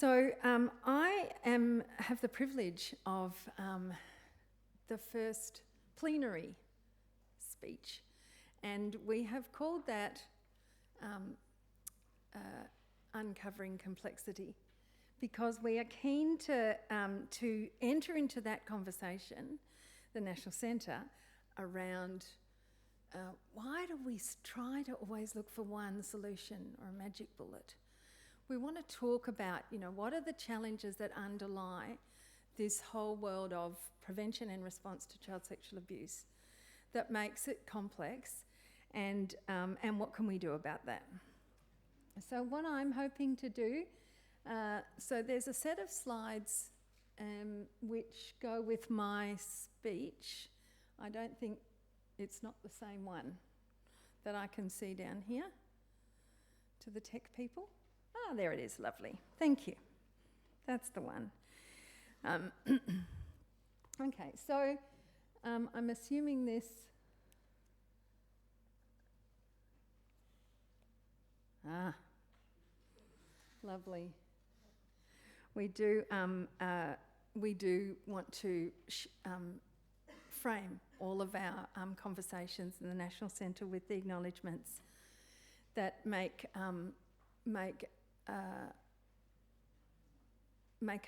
I have the privilege of the first plenary speech, and we have called that Uncovering Complexity, because we are keen to enter into that conversation, the National Centre, around why do we try to always look for one solution or a magic bullet? We want to talk about, what are the challenges that underlie this whole world of prevention and response to child sexual abuse that makes it complex, and what can we do about that? So what I'm hoping to do, so there's a set of slides which go with my speech. I don't think it's not the same one that I can see down here to the tech people. Ah, there it is, lovely. Thank you. That's the one. Okay, so I'm assuming this... Lovely. We do want to frame all of our conversations in the National Centre with the acknowledgements that make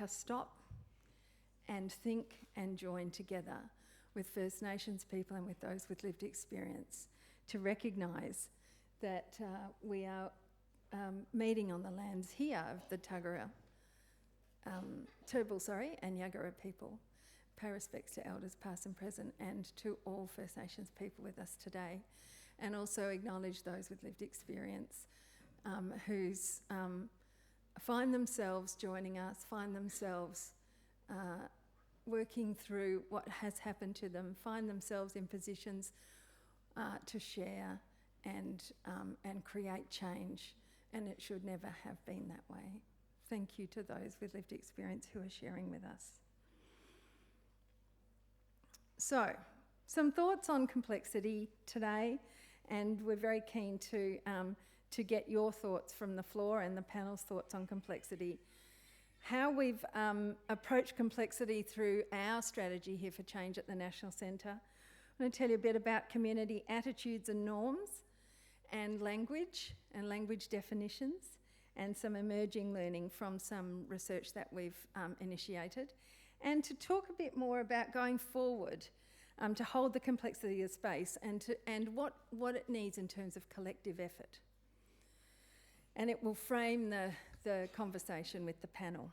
us stop and think and join together with First Nations people and with those with lived experience to recognise that we are meeting on the lands here of the Turrbal and Yagara people. Pay respects to elders past and present, and to all First Nations people with us today, and also acknowledge those with lived experience who's find themselves joining us, find themselves working through what has happened to them, find themselves in positions to share and create change, and it should never have been that way. Thank you to those with lived experience who are sharing with us. So, some thoughts on complexity today, and we're very keen to get your thoughts from the floor and the panel's thoughts on complexity. How we've approached complexity through our strategy here for change at the National Centre. I'm going to tell you a bit about community attitudes and norms, and language definitions, and some emerging learning from some research that we've initiated, and to talk a bit more about going forward to hold the complexity of space and what it needs in terms of collective effort. And it will frame the conversation with the panel.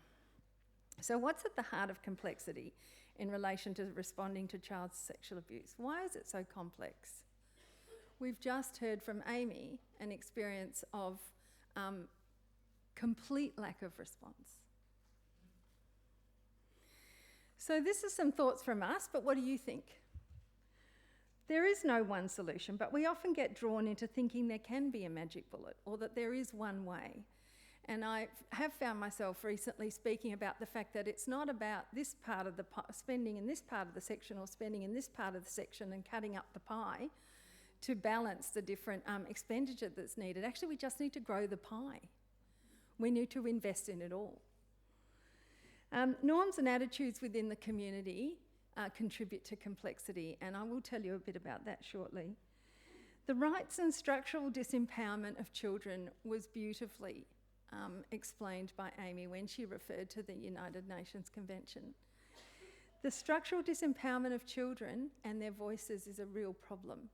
So what's at the heart of complexity in relation to responding to child sexual abuse? Why is it so complex? We've just heard from Aimee an experience of complete lack of response. So this is some thoughts from us, but what do you think? There is no one solution, but we often get drawn into thinking there can be a magic bullet, or that there is one way. And I have found myself recently speaking about the fact that it's not about this part of the spending in this part of the section, or spending in this part of the section and cutting up the pie to balance the different expenditure that's needed. Actually, we just need to grow the pie. We need to invest in it all. Norms and attitudes within the community contribute to complexity, and I will tell you a bit about that shortly. The rights and structural disempowerment of children was beautifully explained by Aimee when she referred to the United Nations Convention. The structural disempowerment of children and their voices is a real problem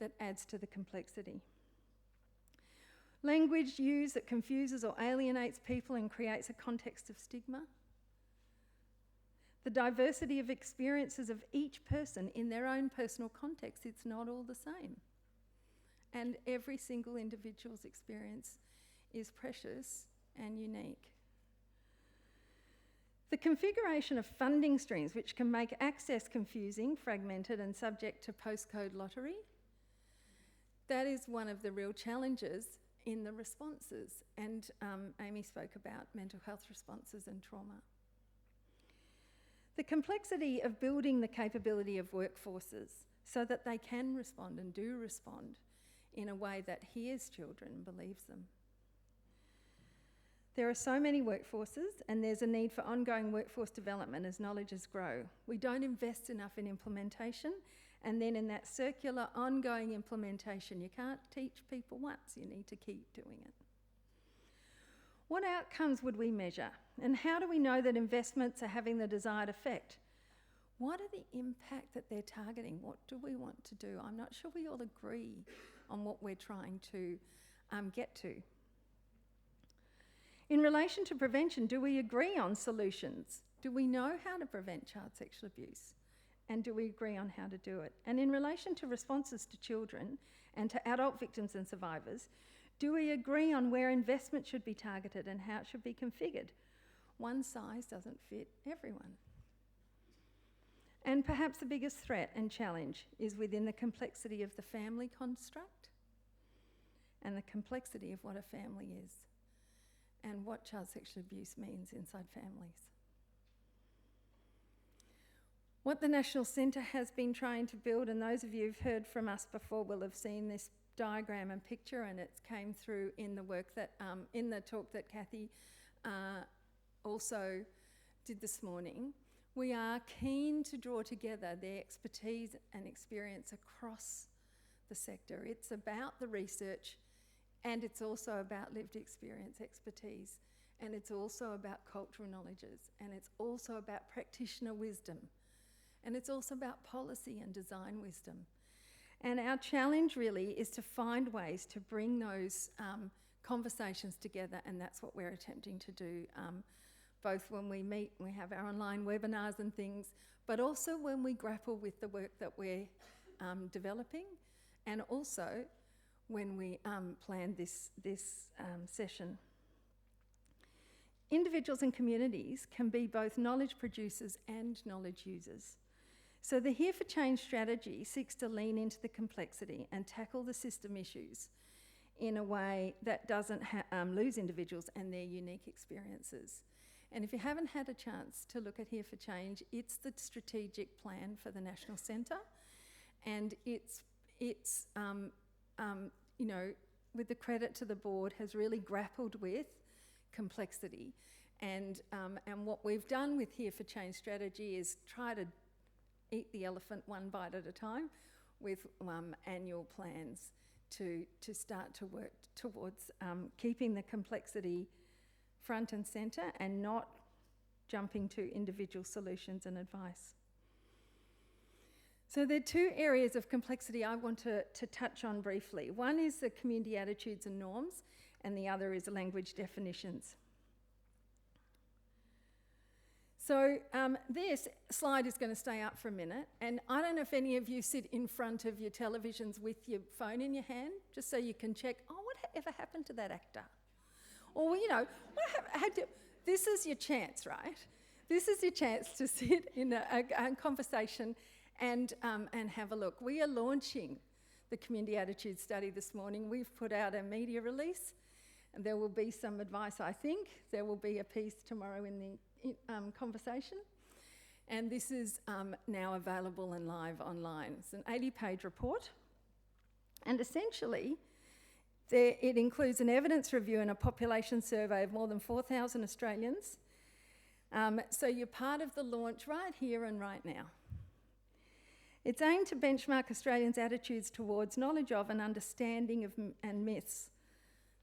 that adds to the complexity. Language used that confuses or alienates people and creates a context of stigma. The diversity of experiences of each person in their own personal context, it's not all the same. And every single individual's experience is precious and unique. The configuration of funding streams, which can make access confusing, fragmented, and subject to postcode lottery, that is one of the real challenges in the responses. And Aimee spoke about mental health responses and trauma. The complexity of building the capability of workforces so that they can respond and do respond in a way that hears children and believes them. There are so many workforces, and there's a need for ongoing workforce development as knowledges grow. We don't invest enough in implementation, and then in that circular ongoing implementation, you can't teach people once, you need to keep doing it. What outcomes would we measure? And how do we know that investments are having the desired effect? What are the impact that they're targeting? What do we want to do? I'm not sure we all agree on what we're trying to get to. In relation to prevention, do we agree on solutions? Do we know how to prevent child sexual abuse? And do we agree on how to do it? And in relation to responses to children and to adult victims and survivors, do we agree on where investment should be targeted and how it should be configured? One size doesn't fit everyone. And perhaps the biggest threat and challenge is within the complexity of the family construct and the complexity of what a family is and what child sexual abuse means inside families. What the National Centre has been trying to build, and those of you who've heard from us before will have seen this diagram and picture, and it came through in the work that, in the talk that Kathy also did this morning. We are keen to draw together their expertise and experience across the sector. It's about the research, and it's also about lived experience expertise, and it's also about cultural knowledges, and it's also about practitioner wisdom, and it's also about policy and design wisdom. And our challenge really is to find ways to bring those conversations together, and that's what we're attempting to do, both when we meet, we have our online webinars and things, but also when we grapple with the work that we're developing, and also when we plan this session. Individuals and communities can be both knowledge producers and knowledge users. So the Here for Change strategy seeks to lean into the complexity and tackle the system issues in a way that doesn't lose individuals and their unique experiences. And if you haven't had a chance to look at Here for Change, it's the strategic plan for the National Centre, and it's you know, with the credit to the board, has really grappled with complexity. And what we've done with Here for Change strategy is try to eat the elephant one bite at a time with annual plans to start to work towards keeping the complexity front and centre and not jumping to individual solutions and advice. So there are two areas of complexity I want to touch on briefly. One is the community attitudes and norms, and the other is language definitions. So this slide is going to stay up for a minute, and I don't know if any of you sit in front of your televisions with your phone in your hand, just so you can check, oh, whatever happened to that actor? Or, you know, this is your chance, right? This is your chance to sit in a conversation and have a look. We are launching the Community Attitude Study this morning. We've put out a media release, and there will be some advice, I think. There will be a piece tomorrow in the conversation. And this is now available and live online. It's an 80-page report. And essentially, it includes an evidence review and a population survey of more than 4,000 Australians. So you're part of the launch right here and right now. It's aimed to benchmark Australians' attitudes towards knowledge of and understanding of and myths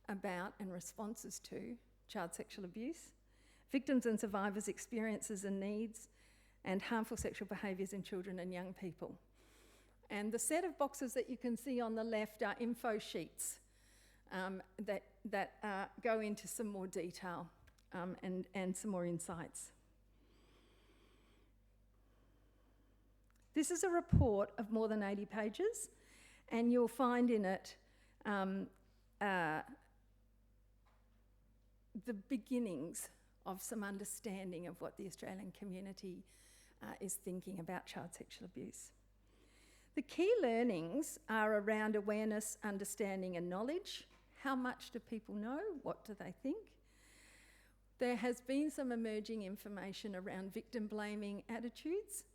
about and responses to child sexual abuse, victims and survivors' experiences and needs, and harmful sexual behaviours in children and young people. And the set of boxes that you can see on the left are info sheets that go into some more detail and some more insights. This is a report of more than 80 pages, and you'll find in it the beginnings of some understanding of what the Australian community is thinking about child sexual abuse. The key learnings are around awareness, understanding and knowledge. How much do people know? What do they think? There has been some emerging information around victim blaming attitudes,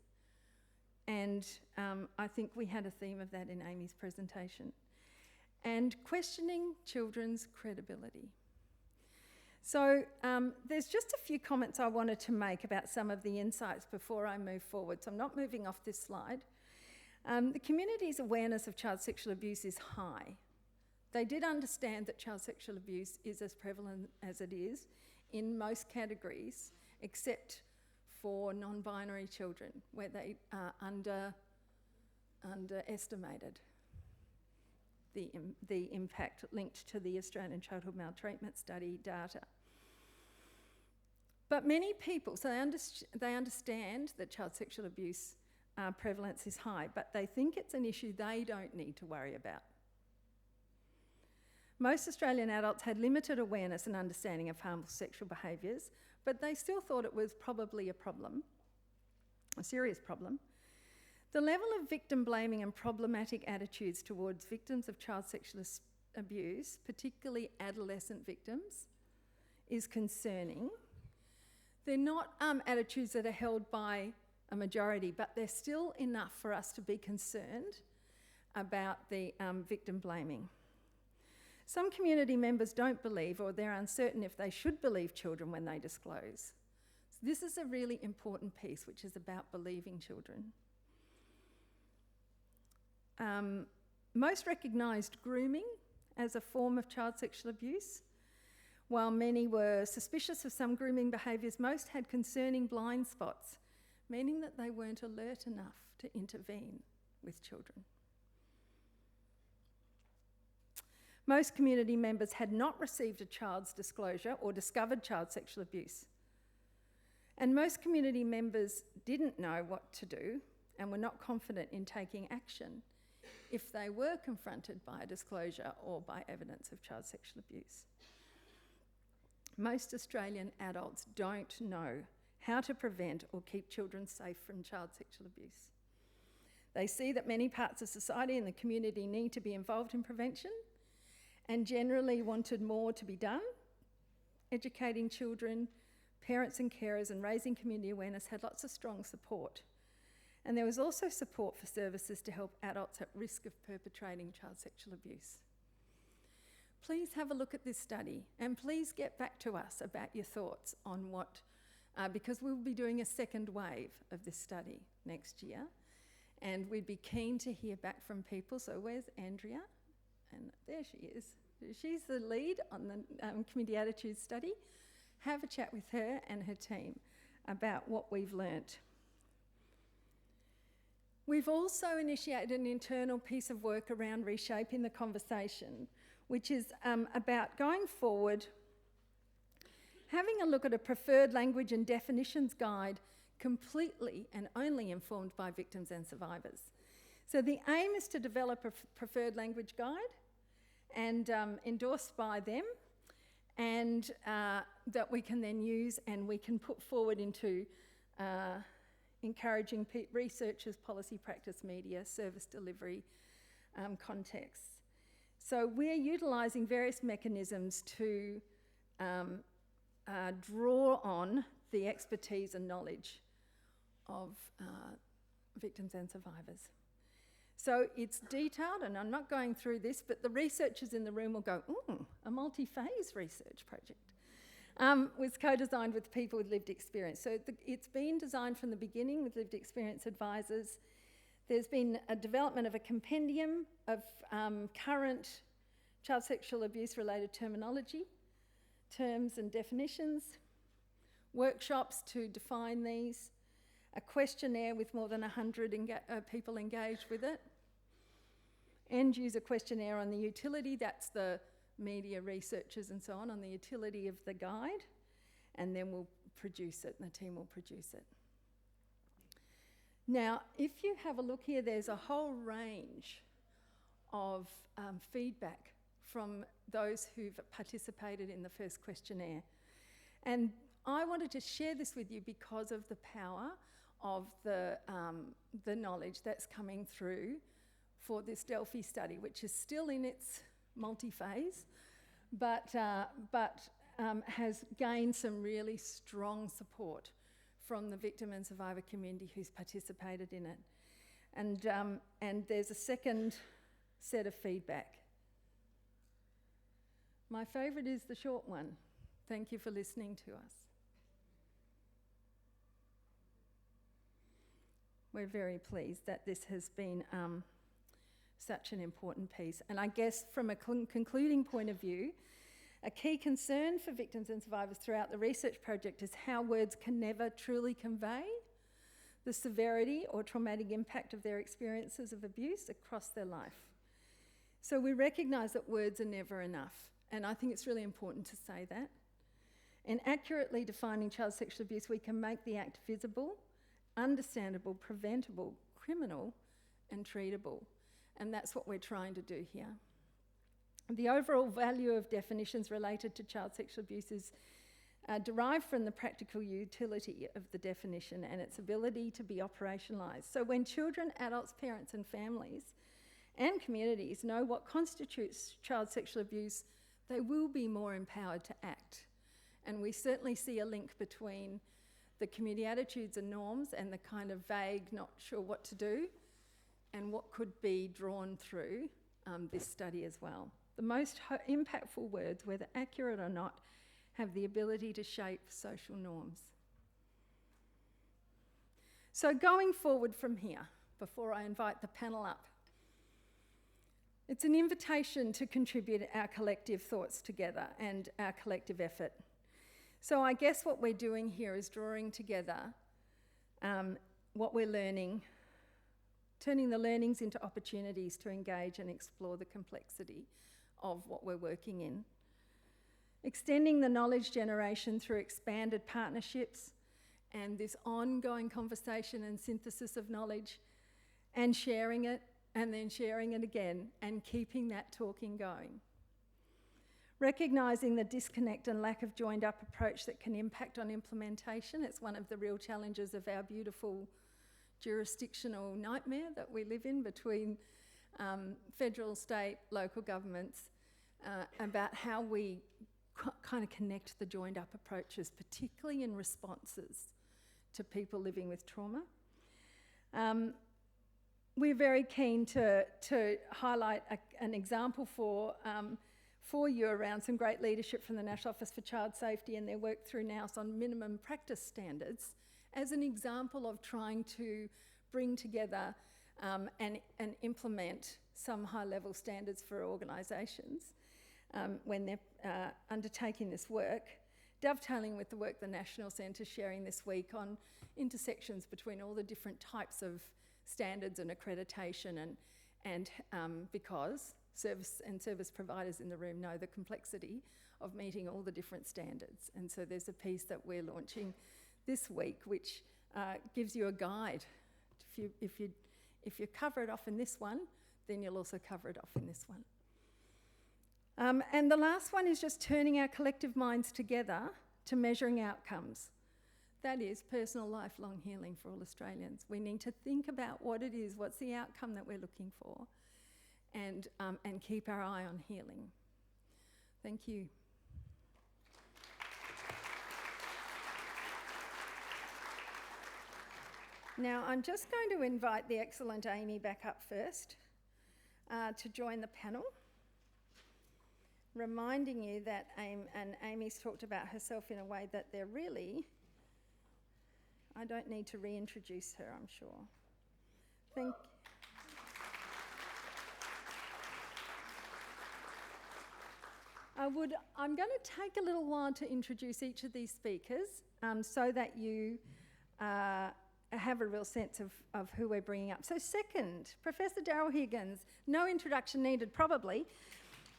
and I think we had a theme of that in Aimee's presentation. And questioning children's credibility. So there's just a few comments I wanted to make about some of the insights before I move forward. So I'm not moving off this slide. The community's awareness of child sexual abuse is high. They did understand that child sexual abuse is as prevalent as it is in most categories, except for non-binary children, where they are underestimated the impact linked to the Australian Childhood Maltreatment Study data. But many people, so they understand that child sexual abuse prevalence is high, but they think it's an issue they don't need to worry about. Most Australian adults had limited awareness and understanding of harmful sexual behaviours, but they still thought it was probably a problem, a serious problem. The level of victim blaming and problematic attitudes towards victims of child sexual abuse, particularly adolescent victims, is concerning. They're not attitudes that are held by a majority, but they're still enough for us to be concerned about the victim blaming. Some community members don't believe, or they're uncertain if they should believe children when they disclose. So this is a really important piece, which is about believing children. Most recognised grooming as a form of child sexual abuse. While many were suspicious of some grooming behaviours, most had concerning blind spots, meaning that they weren't alert enough to intervene with children. Most community members had not received a child's disclosure or discovered child sexual abuse. And most community members didn't know what to do and were not confident in taking action if they were confronted by a disclosure or by evidence of child sexual abuse. Most Australian adults don't know how to prevent or keep children safe from child sexual abuse. They see that many parts of society and the community need to be involved in prevention and generally wanted more to be done. Educating children, parents and carers, and raising community awareness had lots of strong support. And there was also support for services to help adults at risk of perpetrating child sexual abuse. Please have a look at this study and please get back to us about your thoughts on what, because we'll be doing a second wave of this study next year, and we'd be keen to hear back from people. So where's Andrea? And there she is. She's the lead on the community attitudes study. Have a chat with her and her team about what we've learnt. We've also initiated an internal piece of work around reshaping the conversation, which is about going forward, having a look at a preferred language and definitions guide completely and only informed by victims and survivors. So the aim is to develop a preferred language guide and endorsed by them, and that we can then use and we can put forward into encouraging researchers, policy practice, media, service delivery contexts. So we're utilising various mechanisms to draw on the expertise and knowledge of victims and survivors. So it's detailed, and I'm not going through this, but the researchers in the room will go, a multi-phase research project. Was co-designed with people with lived experience. So it's been designed from the beginning with lived experience advisors. There's been a development of a compendium of current child sexual abuse related terminology, terms and definitions, workshops to define these, a questionnaire with more than 100 people engaged with it, end user questionnaire on the utility, that's the media researchers and so on the utility of the guide, and then we'll produce it, and the team will produce it. Now, if you have a look here, there's a whole range of feedback from those who've participated in the first questionnaire. And I wanted to share this with you because of the power of the knowledge that's coming through for this Delphi study, which is still in its multi-phase, but has gained some really strong support from the victim and survivor community who's participated in it. And there's a second set of feedback. My favourite is the short one. Thank you for listening to us. We're very pleased that this has been such an important piece. And I guess from a concluding point of view, a key concern for victims and survivors throughout the research project is how words can never truly convey the severity or traumatic impact of their experiences of abuse across their life. So we recognise that words are never enough, and I think it's really important to say that. In accurately defining child sexual abuse, we can make the act visible, understandable, preventable, criminal, and treatable. And that's what we're trying to do here. The overall value of definitions related to child sexual abuse is derived from the practical utility of the definition and its ability to be operationalised. So when children, adults, parents and families and communities know what constitutes child sexual abuse, they will be more empowered to act. And we certainly see a link between the community attitudes and norms and the kind of vague, not sure what to do, and what could be drawn through this study as well. The most impactful words, whether accurate or not, have the ability to shape social norms. So going forward from here, before I invite the panel up, it's an invitation to contribute our collective thoughts together and our collective effort. So I guess what we're doing here is drawing together what we're learning, turning the learnings into opportunities to engage and explore the complexity of what we're working in. Extending the knowledge generation through expanded partnerships and this ongoing conversation and synthesis of knowledge, and sharing it and then sharing it again and keeping that talking going. Recognising the disconnect and lack of joined up approach that can impact on implementation. It's one of the real challenges of our beautiful jurisdictional nightmare that we live in between federal, state, local governments, about how we kind of connect the joined up approaches, particularly in responses to people living with trauma. We're very keen to highlight an example for you around some great leadership from the National Office for Child Safety and their work through NOUS on minimum practice standards as an example of trying to bring together and implement some high-level standards for organisations when they're undertaking this work, dovetailing with the work the National Centre's sharing this week on intersections between all the different types of standards and accreditation, and because service providers in the room know the complexity of meeting all the different standards. And so there's a piece that we're launching this week which gives you a guide. If you cover it off in this one, then you'll also cover it off in this one. And the last one is just turning our collective minds together to measuring outcomes. That is personal lifelong healing for all Australians. We need to think about what it is, what's the outcome that we're looking for, and keep our eye on healing. Thank you. Now, I'm just going to invite the excellent Aimee back up first to join the panel, reminding you that Aimee's talked about herself in a way that they're really, I don't need to reintroduce her, I'm sure. I'm going to take a little while to introduce each of these speakers so that you have a real sense of who we're bringing up. So second, Professor Daryl Higgins, no introduction needed probably,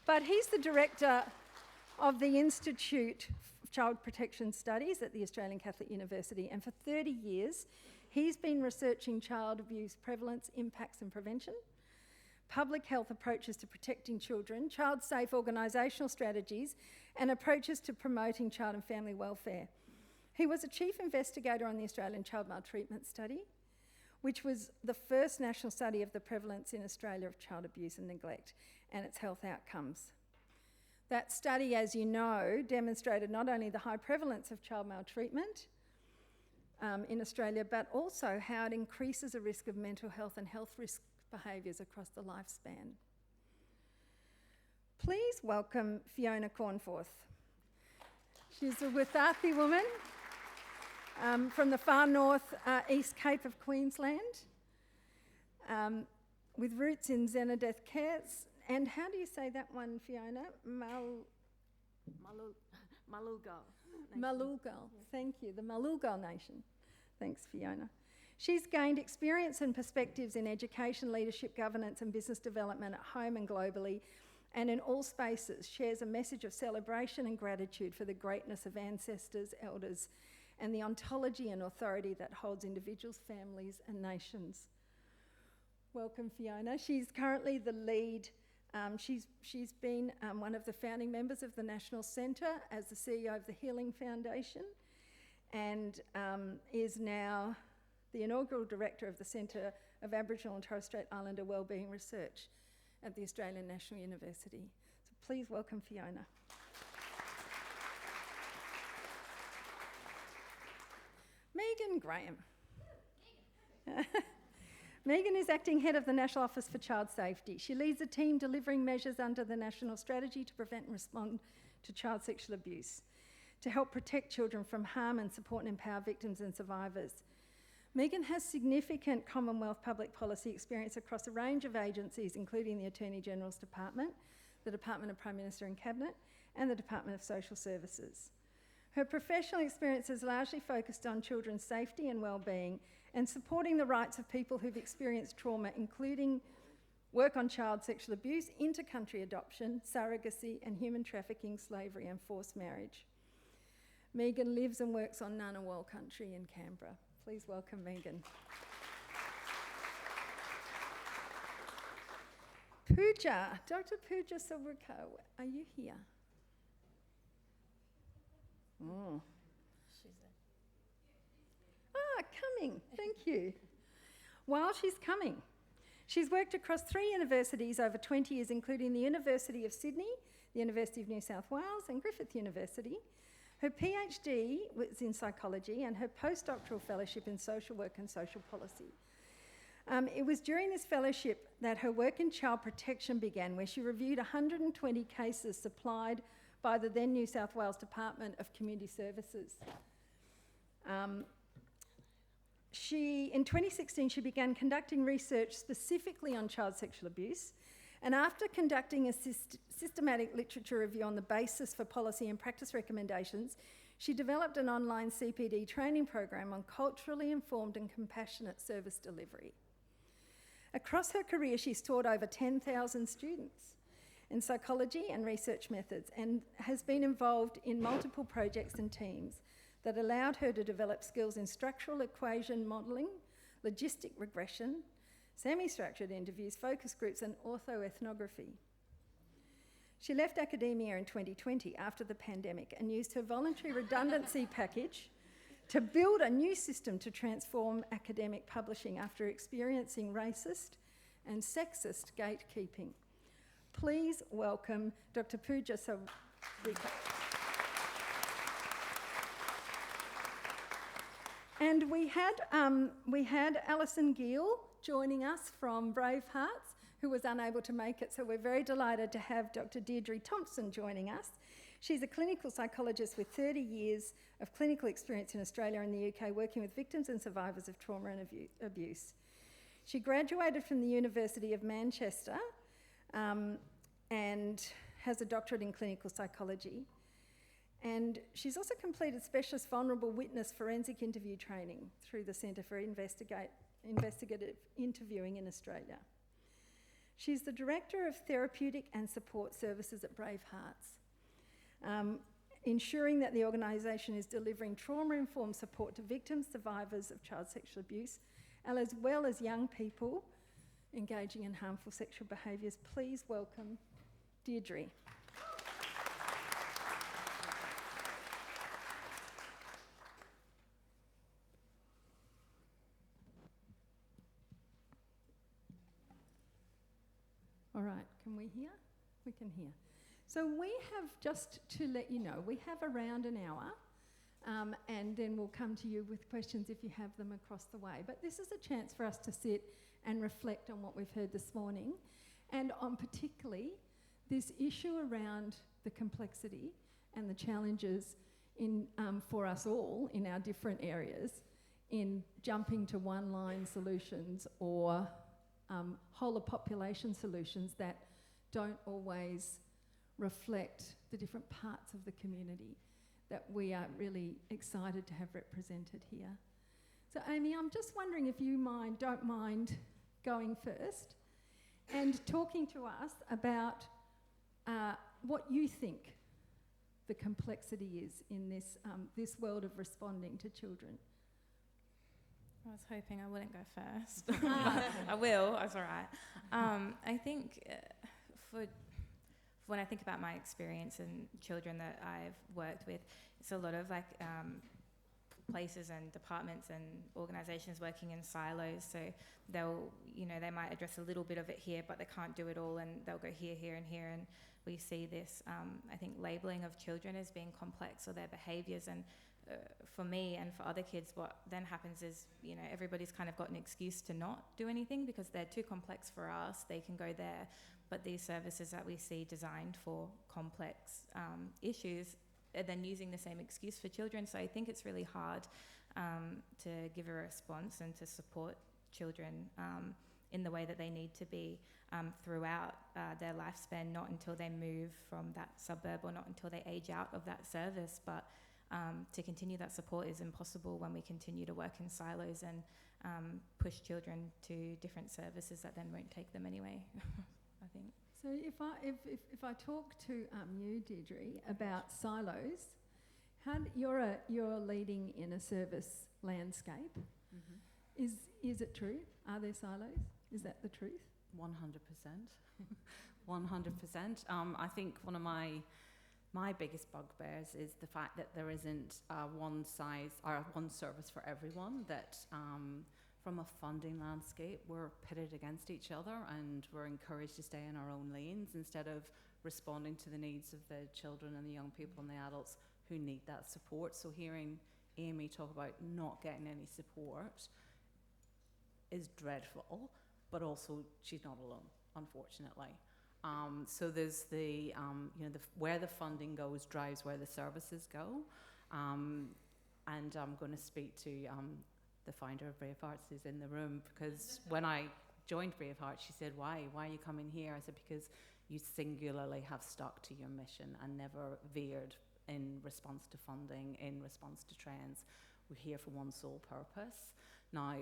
but he's the director of the Institute of Child Protection Studies at the Australian Catholic University, and for 30 years he's been researching child abuse prevalence, impacts and prevention, public health approaches to protecting children, child-safe organisational strategies and approaches to promoting child and family welfare. He was a chief investigator on the Australian Child Maltreatment Study, which was the first national study of the prevalence in Australia of child abuse and neglect and its health outcomes. That study, as you know, demonstrated not only the high prevalence of child maltreatment in Australia, but also how it increases the risk of mental health and health risk behaviours across the lifespan. Please welcome Fiona Cornforth. She's a Withathi woman from the far north East Cape of Queensland, with roots in Zenadeth Cares. And how do you say that one, Fiona? Malulgal. Malulgal, thank you, the Malulgal Nation. Thanks, Fiona. She's gained experience and perspectives in education, leadership, governance and business development at home and globally, and in all spaces shares a message of celebration and gratitude for the greatness of ancestors, elders, and the ontology and authority that holds individuals, families and nations. Welcome, Fiona. She's currently the lead. She's been one of the founding members of the National Centre as the CEO of the Healing Foundation, and is now the inaugural director of the Centre of Aboriginal and Torres Strait Islander Wellbeing Research at the Australian National University. So please welcome Fiona. Megan Graham. Megan is acting head of the National Office for Child Safety. She leads a team delivering measures under the National Strategy to prevent and respond to child sexual abuse, to help protect children from harm and support and empower victims and survivors. Megan has significant Commonwealth public policy experience across a range of agencies, including the Attorney General's Department, the Department of Prime Minister and Cabinet, and the Department of Social Services. Her professional experience is largely focused on children's safety and wellbeing and supporting the rights of people who've experienced trauma, including work on child sexual abuse, inter-country adoption, surrogacy and human trafficking, slavery and forced marriage. Megan lives and works on Ngunnawal country in Canberra. Please welcome Megan. Pooja, Dr. Pooja Savuka, are you here? Oh. Coming, thank you. While she's coming, she's worked across 3 universities over 20 years, including the University of Sydney, the University of New South Wales and Griffith University. Her PhD was in psychology and her postdoctoral fellowship in social work and social policy. It was during this fellowship that her work in child protection began, where she reviewed 120 cases supplied by the then New South Wales Department of Community Services. In 2016, she began conducting research specifically on child sexual abuse, and after conducting a systematic literature review on the basis for policy and practice recommendations, she developed an online CPD training program on culturally informed and compassionate service delivery. Across her career, she's taught over 10,000 students in psychology and research methods and has been involved in multiple projects and teams that allowed her to develop skills in structural equation modelling, logistic regression, semi-structured interviews, focus groups and orthoethnography. She left academia in 2020 after the pandemic and used her voluntary redundancy package to build a new system to transform academic publishing after experiencing racist and sexist gatekeeping. Please welcome Dr. Pooja Savuka. And we had Alison Gill joining us from Bravehearts, who was unable to make it, so we're very delighted to have Dr. Deirdre Thompson joining us. She's a clinical psychologist with 30 years of clinical experience in Australia and the UK, working with victims and survivors of trauma and abuse. She graduated from the University of Manchester and has a doctorate in clinical psychology. And she's also completed specialist vulnerable witness forensic interview training through the Centre for Investigative Interviewing in Australia. She's the Director of Therapeutic and Support Services at Bravehearts, ensuring that the organisation is delivering trauma-informed support to victims, survivors of child sexual abuse, as well as young people engaging in harmful sexual behaviours. Please welcome Deirdre. All right, can we hear? We can hear. So we have, just to let you know, we have around an hour and then we'll come to you with questions if you have them across the way. But this is a chance for us to sit and reflect on what we've heard this morning and on particularly this issue around the complexity and the challenges for us all in our different areas in jumping to one-line solutions or whole of population solutions that don't always reflect the different parts of the community that we are really excited to have represented here. So Aimee, I'm just wondering if you don't mind going first and talking to us about what you think the complexity is in this world of responding to children. I was hoping I wouldn't go first. I will, that's all right. I think for when I think about my experience and children that I've worked with, it's a lot of like places and departments and organisations working in silos. So they might address a little bit of it here, but they can't do it all, and they'll go here, here, and here. And we see this, I think, labelling of children as being complex or their behaviours. And for me and for other kids, what then happens is, everybody's kind of got an excuse to not do anything because they're too complex for us. They can go there. But these services that we see designed for complex issues are then using the same excuse for children. So I think it's really hard to give a response and to support children in the way that they need to be throughout their lifespan, not until they move from that suburb or not until they age out of that service. But to continue that support is impossible when we continue to work in silos and push children to different services that then won't take them anyway, I think. So if I talk to you, Deirdre, about silos, you're leading in a service landscape. Mm-hmm. Is it true? Are there silos? Is that the truth? 100%. 100%. I think one of my biggest bugbears is the fact that there isn't one size or one service for everyone. That from a funding landscape, we're pitted against each other and we're encouraged to stay in our own lanes instead of responding to the needs of the children and the young people and the adults who need that support. So hearing Aimee talk about not getting any support is dreadful, but also she's not alone, unfortunately. So there's where the funding goes drives where the services go. And I'm going to speak to the founder of Brave Hearts who's in the room, because when I joined Brave Hearts, she said, why are you coming here? I said, because you singularly have stuck to your mission and never veered in response to funding, in response to trends. We're here for one sole purpose. Now,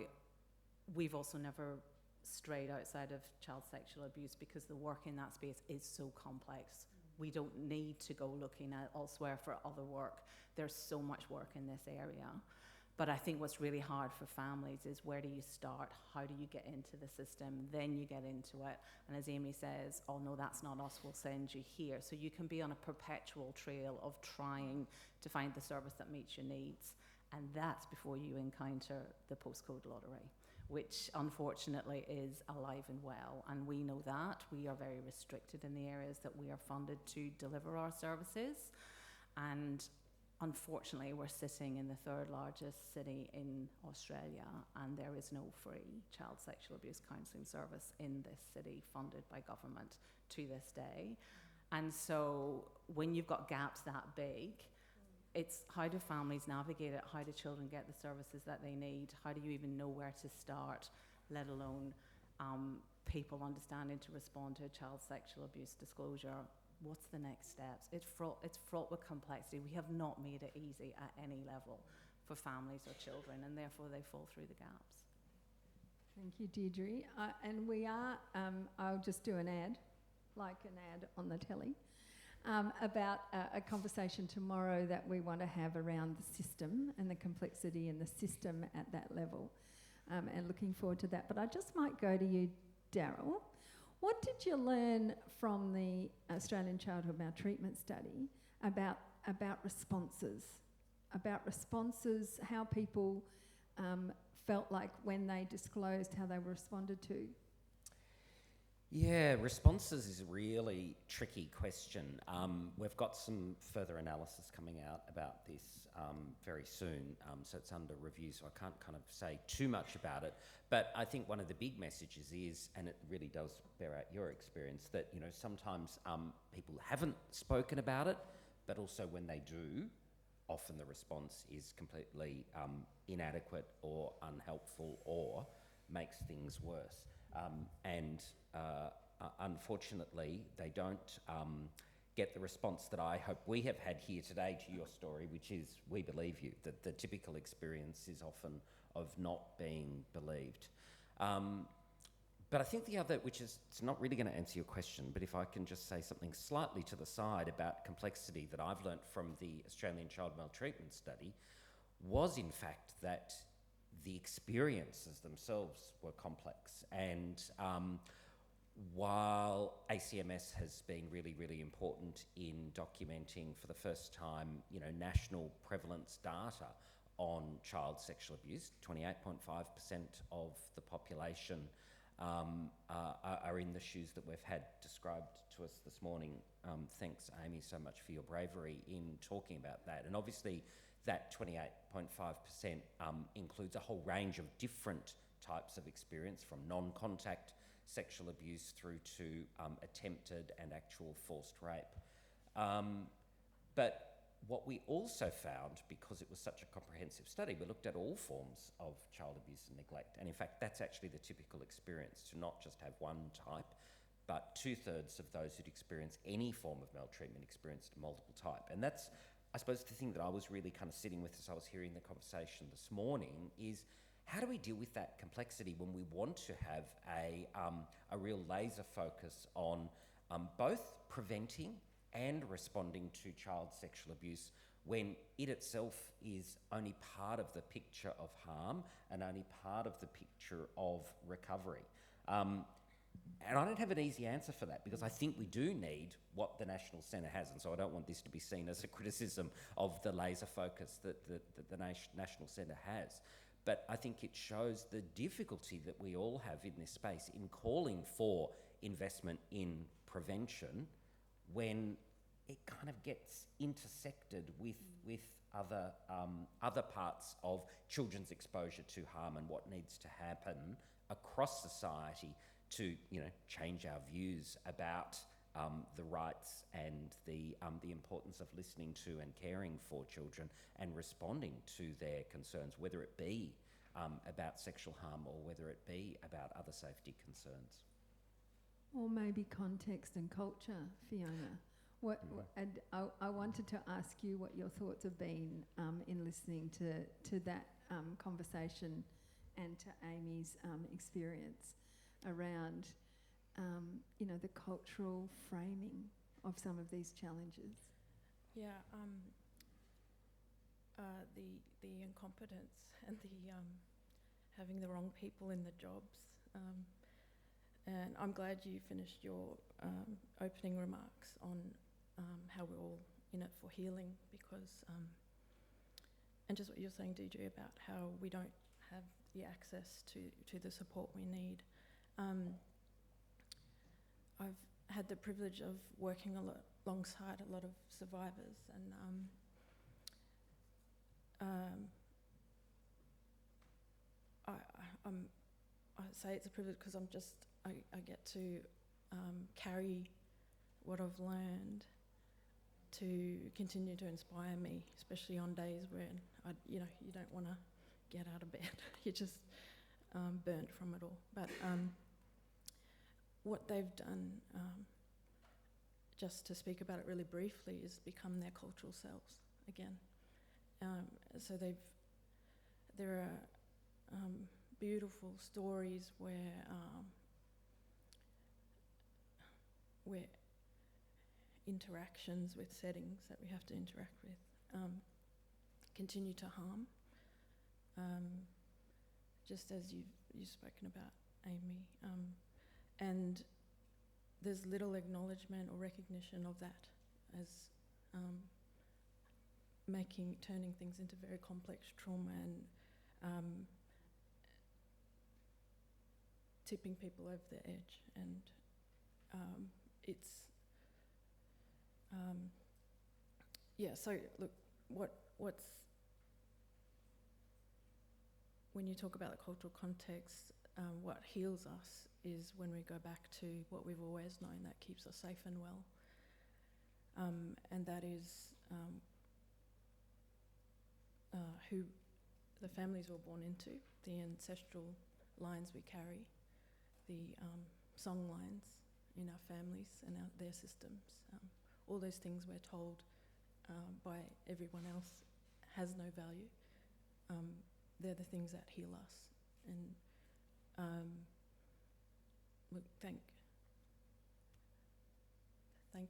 we've also never strayed outside of child sexual abuse because the work in that space is so complex. We don't need to go looking at elsewhere for other work. There's so much work in this area. But I think what's really hard for families is, where do you start? How do you get into the system? Then you get into it. And as Aimee says, oh no, that's not us, we'll send you here. So you can be on a perpetual trail of trying to find the service that meets your needs. And that's before you encounter the postcode lottery, which unfortunately is alive and well. And we know that. We are very restricted in the areas that we are funded to deliver our services. And unfortunately, we're sitting in the third largest city in Australia, and there is no free child sexual abuse counselling service in this city funded by government to this day. And so when you've got gaps that big, it's how do families navigate it? How do children get the services that they need? How do you even know where to start, let alone people understanding to respond to a child sexual abuse disclosure? What's the next steps? It's fraught with complexity. We have not made it easy at any level for families or children, and therefore they fall through the gaps. Thank you, Deirdre. And we are, I'll just do an ad on the telly, about a conversation tomorrow that we want to have around the system and the complexity in the system at that level, and looking forward to that. But I just might go to you, Daryl. What did you learn from the Australian Childhood Maltreatment Study about responses? About responses, how people felt like when they disclosed, how they were responded to? Yeah, responses is a really tricky question. We've got some further analysis coming out about this very soon, so it's under review, so I can't kind of say too much about it. But I think one of the big messages is, and it really does bear out your experience, that sometimes people haven't spoken about it, but also when they do, often the response is completely inadequate or unhelpful or makes things worse. Unfortunately, they don't get the response that I hope we have had here today to your story, which is, we believe you, that the typical experience is often of not being believed. But I think the other, which is, it's not really going to answer your question, but if I can just say something slightly to the side about complexity that I've learnt from the Australian Child Maltreatment Study, was in fact that the experiences themselves were complex. And while ACMS has been really, really important in documenting for the first time, national prevalence data on child sexual abuse, 28.5% of the population are in the shoes that we've had described to us this morning. Thanks, Aimee, so much for your bravery in talking about that. And obviously, that 28.5% includes a whole range of different types of experience, from non-contact sexual abuse through to attempted and actual forced rape. But what we also found, because it was such a comprehensive study, we looked at all forms of child abuse and neglect. And in fact, that's actually the typical experience, to not just have one type, but 2/3 of those who'd experience any form of maltreatment experienced multiple type. And that's, I suppose, the thing that I was really kind of sitting with as I was hearing the conversation this morning is, how do we deal with that complexity when we want to have a real laser focus on both preventing and responding to child sexual abuse, when it itself is only part of the picture of harm and only part of the picture of recovery? And I don't have an easy answer for that, because I think we do need what the National Centre has, and so I don't want this to be seen as a criticism of the laser focus that the National Centre has. But I think it shows the difficulty that we all have in this space in calling for investment in prevention when it kind of gets intersected with other parts of children's exposure to harm and what needs to happen across society to change our views about the rights and the importance of listening to and caring for children and responding to their concerns, whether it be about sexual harm or whether it be about other safety concerns. Or maybe context and culture, Fiona. And I wanted to ask you what your thoughts have been in listening to that conversation and to Aimee's experience around the cultural framing of some of these challenges. Yeah, the incompetence and the having the wrong people in the jobs. And I'm glad you finished your opening remarks on how we're all in it for healing, because, and just what you're saying, DJ, about how we don't have the access to the support we need. I've had the privilege of working alongside a lot of survivors, and I say it's a privilege because I get to carry what I've learned to continue to inspire me, especially on days when you don't want to get out of bed. You're just burnt from it all. But what they've done, just to speak about it really briefly, is become their cultural selves again. So there are beautiful stories where interactions with settings that we have to interact with continue to harm. Just as you've spoken about, Aimee, and there's little acknowledgement or recognition of that as turning things into very complex trauma and tipping people over the edge. And it's so look, what's when you talk about the cultural context, what heals us is when we go back to what we've always known that keeps us safe and well, and that is who the families we're born into, the ancestral lines we carry, the song lines in our families and their systems. All those things we're told by everyone else has no value. They're the things that heal us. And look, thank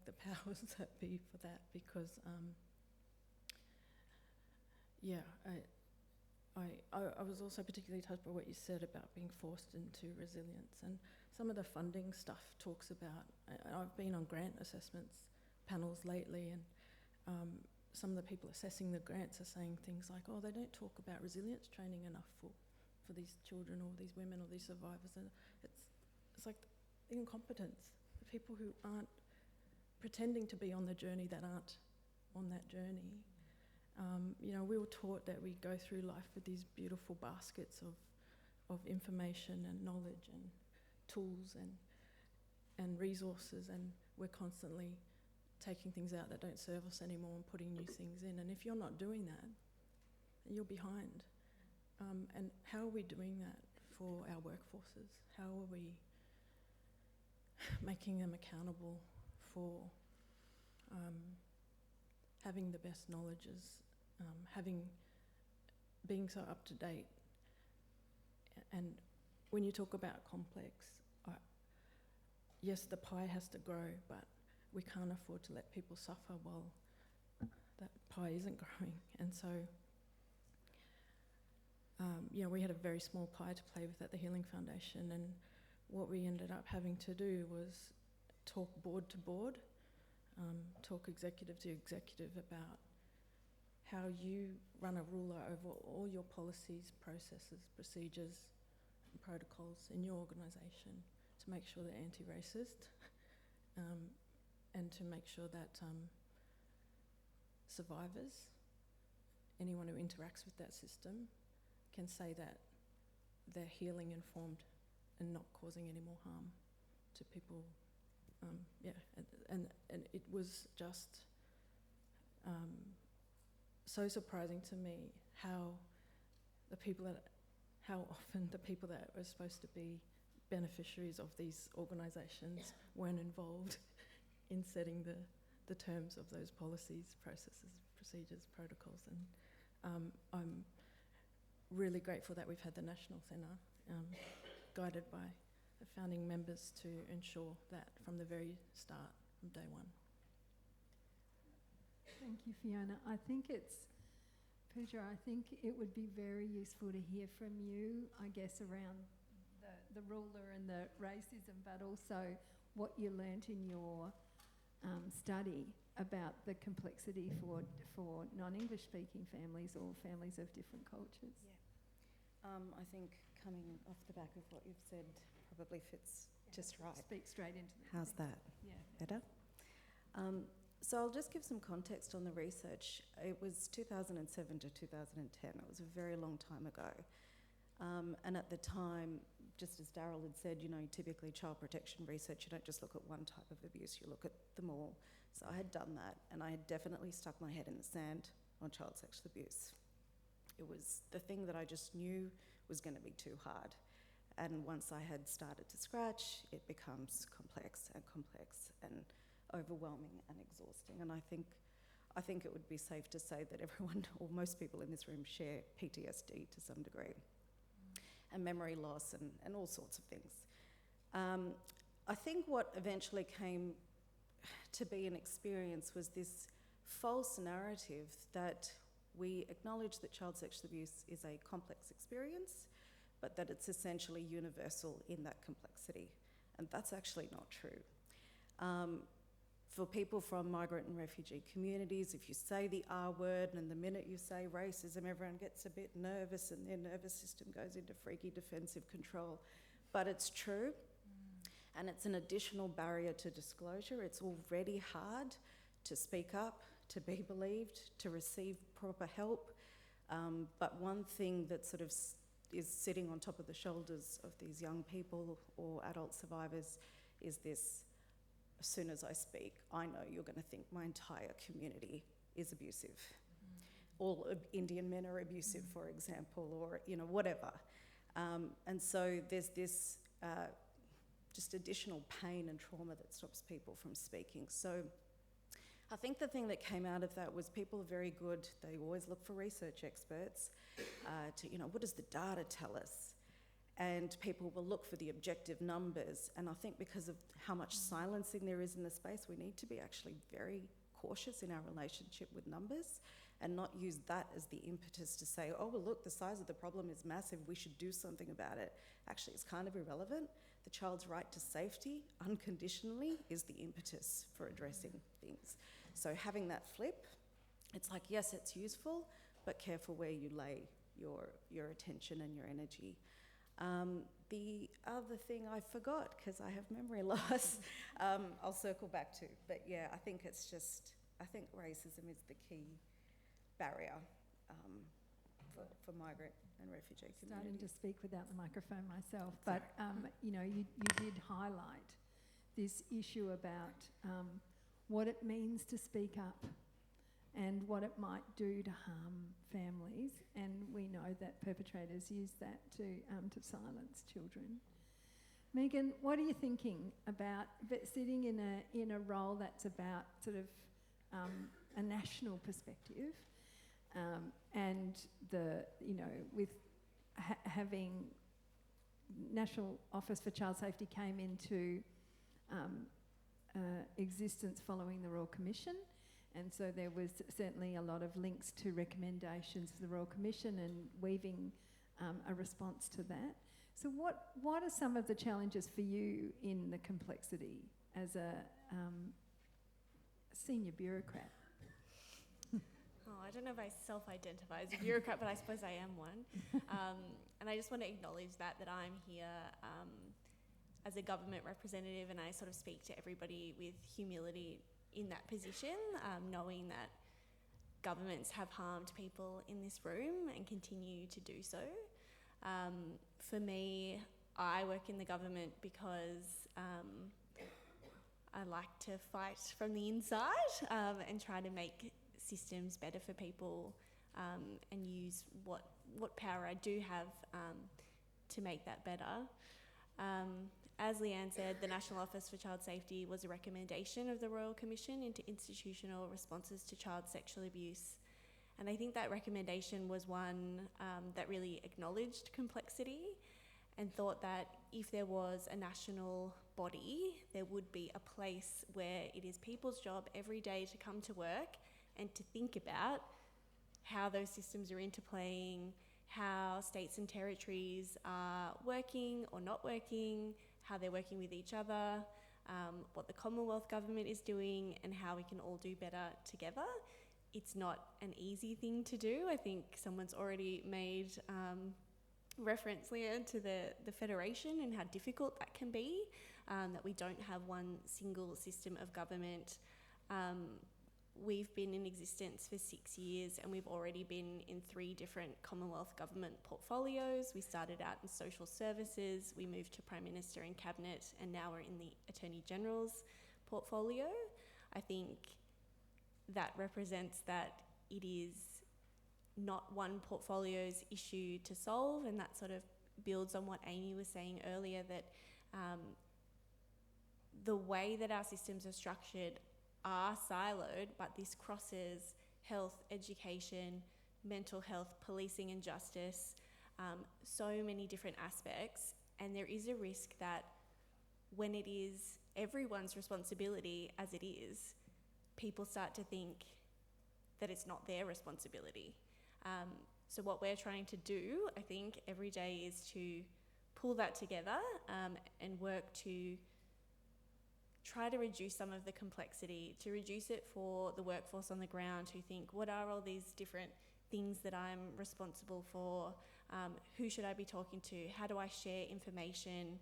the powers that be for that, because I was also particularly touched by what you said about being forced into resilience, and some of the funding stuff talks about, I've been on grant assessments panels lately, and some of the people assessing the grants are saying things like, oh, they don't talk about resilience training enough for these children or these women or these survivors, and it's like the incompetence, the people who aren't pretending to be on the journey that aren't on that journey. We were taught that we go through life with these beautiful baskets of information and knowledge and tools and resources, and we're constantly taking things out that don't serve us anymore and putting new things in. And if you're not doing that, you're behind. And how are we doing that for our workforces? How are we making them accountable for having the best knowledges, being so up to date? And when you talk about complex, yes, the pie has to grow, but we can't afford to let people suffer while that pie isn't growing. And so, we had a very small pie to play with at the Healing Foundation, and what we ended up having to do was talk board to board, talk executive to executive about how you run a ruler over all your policies, processes, procedures, and protocols in your organisation to make sure they're anti-racist, and to make sure that survivors, anyone who interacts with that system, can say that they're healing, informed, and not causing any more harm to people. And it was just so surprising to me how often the people that were supposed to be beneficiaries of these organisations weren't involved in setting the terms of those policies, processes, procedures, protocols. And I'm really grateful that we've had the National Centre, guided by the founding members, to ensure that from the very start, from day one. Thank you, Fiona. I think Pooja, I think it would be very useful to hear from you, I guess, around the ruler and the racism, but also what you learnt in your study about the complexity for non-English speaking families or families of different cultures. Yeah. I think coming off the back of what you've said probably fits just right. Speak straight into the How's that? Yeah. Better? So I'll just give some context on the research. It was 2007 to 2010. It was a very long time ago. And at the time, just as Daryl had said, typically child protection research, you don't just look at one type of abuse, you look at them all. So I had done that, and I had definitely stuck my head in the sand on child sexual abuse. It was the thing that I just knew was going to be too hard. And once I had started to scratch, it becomes complex and overwhelming and exhausting. And I think it would be safe to say that everyone, or most people in this room, share PTSD to some degree, and memory loss and all sorts of things. I think what eventually came to be an experience was this false narrative that we acknowledge that child sexual abuse is a complex experience, but that it's essentially universal in that complexity. And that's actually not true. For people from migrant and refugee communities, if you say the R word, and the minute you say racism, everyone gets a bit nervous and their nervous system goes into freaky defensive control. But it's true, and it's an additional barrier to disclosure. It's already hard to speak up, to be believed, to receive proper help. But one thing that sort of is sitting on top of the shoulders of these young people or adult survivors is this: as soon as I speak, I know you're going to think my entire community is abusive. all Indian men are abusive, for example, or, you know, whatever. And so there's this just additional pain and trauma that stops people from speaking. So I think the thing that came out of that was people are very good. They always look for research experts to, you know, what does the data tell us? And people will look for the objective numbers. And I think because of how much silencing there is in the space, we need to be actually very cautious in our relationship with numbers and not use that as the impetus to say, oh, well, look, the size of the problem is massive, we should do something about it. Actually, it's kind of irrelevant. The child's right to safety, unconditionally, is the impetus for addressing things. So having that flip, it's like, yes, it's useful, but careful where you lay your attention and your energy. The other thing I forgot, because I have memory loss, I'll circle back to. But yeah, I think it's just, I think racism is the key barrier for migrant and refugee communities. Starting to speak without the microphone myself, but you know, you did highlight this issue about what it means to speak up and what it might do to harm families, and we know that perpetrators use that to silence children. Megan, what are you thinking about sitting in a role that's about sort of a national perspective, and the, you know, with having National Office for Child Safety came into existence following the Royal Commission, and so there was certainly a lot of links to recommendations for the Royal Commission and weaving a response to that. So what are some of the challenges for you in the complexity as a senior bureaucrat? Oh, I don't know if I self-identify as a bureaucrat, but I suppose I am one. And I just want to acknowledge that I'm here as a government representative, and I sort of speak to everybody with humility in that position, knowing that governments have harmed people in this room and continue to do so. For me, I work in the government because I like to fight from the inside and try to make systems better for people, and use what power I do have to make that better. As Leanne said, the National Office for Child Safety was a recommendation of the Royal Commission into institutional responses to child sexual abuse. And I think that recommendation was one that really acknowledged complexity and thought that if there was a national body, there would be a place where it is people's job every day to come to work and to think about how those systems are interplaying, how states and territories are working or not working, how they're working with each other, what the Commonwealth government is doing, and how we can all do better together. It's not an easy thing to do. I think someone's already made reference, Leanne, to the Federation and how difficult that can be, that we don't have one single system of government. We've been in existence for 6 years, and we've already been in 3 different Commonwealth government portfolios. We started out in social services, we moved to Prime Minister and Cabinet, and now we're in the Attorney General's portfolio. I think that represents that it is not one portfolio's issue to solve, and that sort of builds on what Aimee was saying earlier, that the way that our systems are structured are siloed, but this crosses health, education, mental health, policing and justice, so many different aspects, and there is a risk that when it is everyone's responsibility, as it is, people start to think that it's not their responsibility. So what we're trying to do, I think, every day is to pull that together and work to try to reduce some of the complexity, to reduce it for the workforce on the ground who think, what are all these different things that I'm responsible for? Who should I be talking to? How do I share information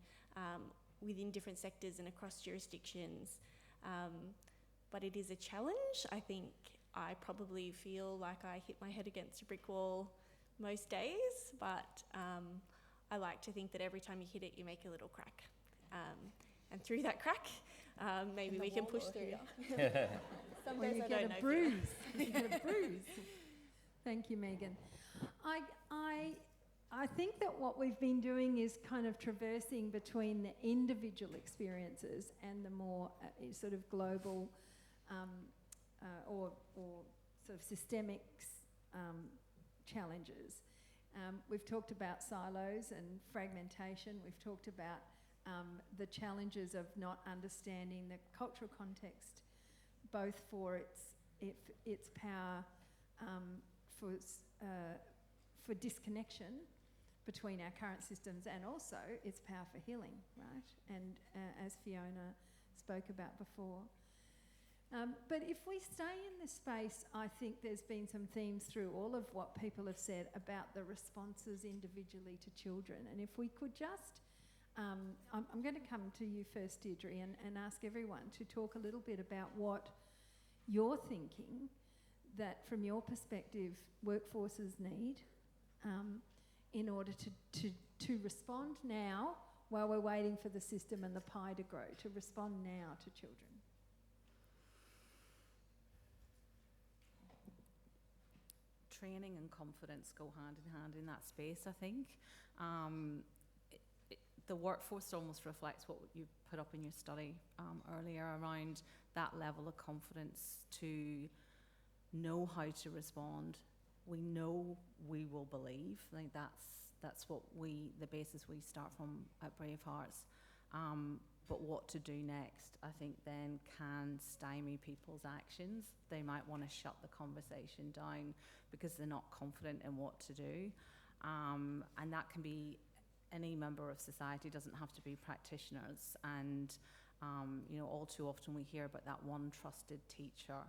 within different sectors and across jurisdictions? But it is a challenge. I think I probably feel like I hit my head against a brick wall most days, but I like to think that every time you hit it, you make a little crack. And through that crack, maybe we can push through. Some days I don't know. You get a bruise. Thank you, Megan. I think that what we've been doing is kind of traversing between the individual experiences and the more sort of global or sort of systemic challenges. We've talked about silos and fragmentation. We've talked about the challenges of not understanding the cultural context, both for its power for disconnection between our current systems, and also its power for healing, right? And as Fiona spoke about before. But if we stay in this space, I think there's been some themes through all of what people have said about the responses individually to children. And if we could just, I'm going to come to you first, Deirdre, and ask everyone to talk a little bit about what you're thinking that, from your perspective, workforces need in order to respond now while we're waiting for the system and the pie to grow, to respond now to children. Training and confidence go hand in hand in that space, I think. The workforce almost reflects what you put up in your study earlier around that level of confidence to know how to respond. We know we will believe. I think that's what the basis we start from at Brave Hearts. But what to do next, I think, then can stymie people's actions. They might want to shut the conversation down because they're not confident in what to do. And that can be any member of society, doesn't have to be practitioners. And, all too often we hear about that one trusted teacher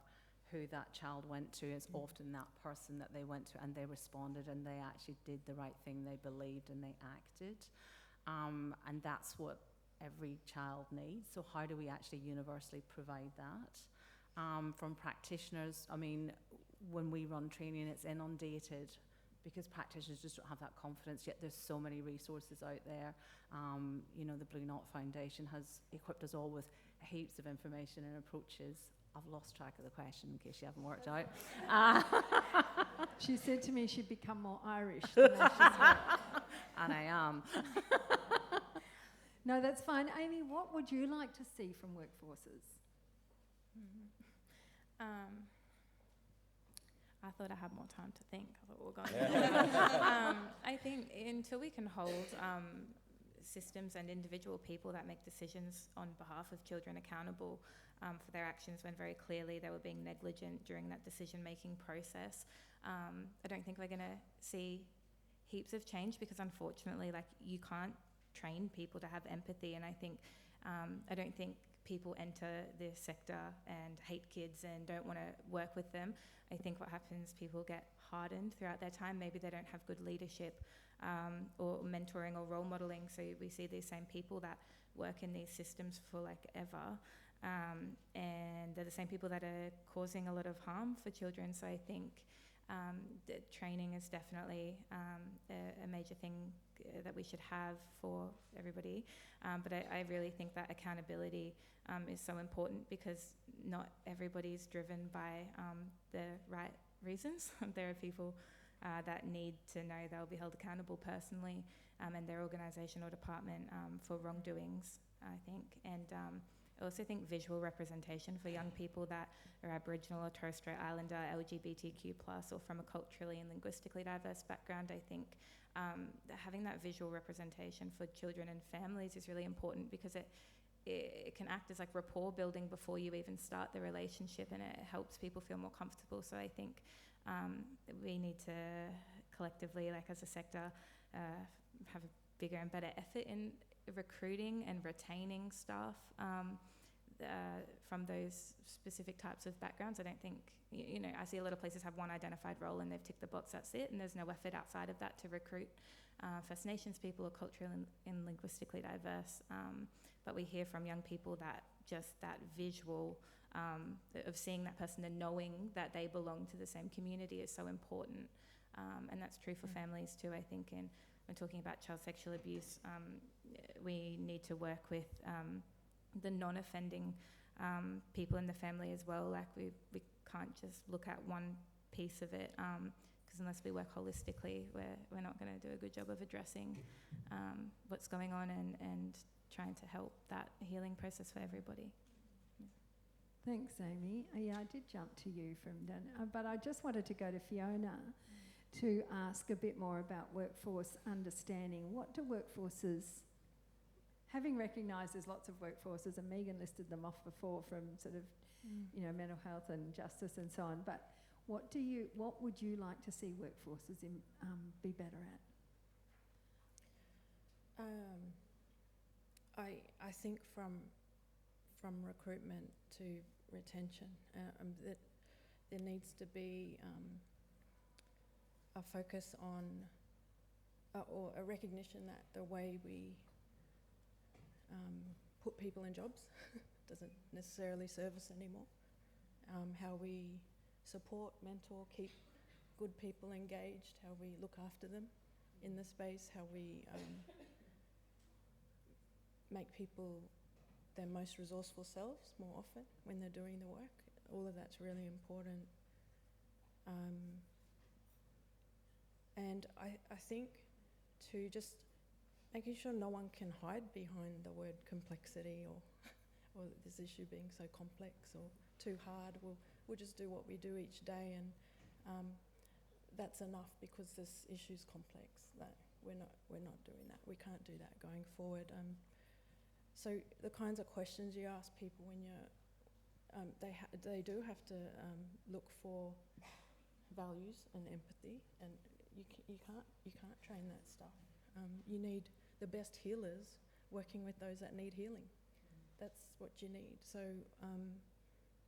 who that child went to is often that person that they went to and they responded and they actually did the right thing, they believed and they acted. And that's what every child needs. So how do we actually universally provide that? From practitioners, I mean, when we run training, it's inundated because practitioners just don't have that confidence, yet there's so many resources out there. The Blue Knot Foundation has equipped us all with heaps of information and approaches. I've lost track of the question in case you haven't worked out. She said to me she'd become more Irish than and I am. No, that's fine. Aimee, what would you like to see from workforces? I thought I had more time to think. I thought we were going. I think until we can hold systems and individual people that make decisions on behalf of children accountable for their actions when very clearly they were being negligent during that decision-making process, I don't think we're going to see heaps of change, because unfortunately, you can't train people to have empathy. And I think I don't think people enter this sector and hate kids and don't want to work with them. I think what happens, people get hardened throughout their time. Maybe they don't have good leadership or mentoring or role modelling. So we see these same people that work in these systems for ever. And they're the same people that are causing a lot of harm for children. So I think that training is definitely a major thing that we should have for everybody. But I really think that accountability is so important, because not everybody is driven by the right reasons. There are people that need to know they'll be held accountable personally and their organisation or department for wrongdoings, I think. And I also think visual representation for young people that are Aboriginal or Torres Strait Islander, LGBTQ+, or from a culturally and linguistically diverse background, I think having that visual representation for children and families is really important, because it can act as rapport building before you even start the relationship, and it helps people feel more comfortable. So I think we need to collectively, as a sector, have a bigger and better effort in recruiting and retaining staff from those specific types of backgrounds. I don't think, I see a lot of places have one identified role and they've ticked the box, that's it, and there's no effort outside of that to recruit First Nations people or culturally and linguistically diverse. But we hear from young people that just that visual of seeing that person and knowing that they belong to the same community is so important. And that's true for families too, I think. And when talking about child sexual abuse, we need to work with the non-offending people in the family as well. We can't just look at one piece of it. because unless we work holistically, we're not going to do a good job of addressing what's going on and trying to help that healing process for everybody. Thanks, Aimee. Yeah, I did jump to you from Dan, but I just wanted to go to Fiona to ask a bit more about workforce understanding. What do workforces, having recognised there's lots of workforces, and Megan listed them off before from sort of, you know, mental health and justice and so on, but what would you like to see workforces be better at? I think from recruitment to retention, that there needs to be a focus on or a recognition that the way we put people in jobs doesn't necessarily serve us anymore. How we support, mentor, keep good people engaged, how we look after them in the space, how we make people their most resourceful selves more often when they're doing the work. All of that's really important. And I think to just making sure no one can hide behind the word complexity or this issue being so complex or too hard. We'll just do what we do each day, and that's enough because this issue's complex. That we're not doing that. We can't do that going forward. So the kinds of questions you ask people when you're, they do have to look for values and empathy, and you can't train that stuff. You need the best healers working with those that need healing. That's what you need. So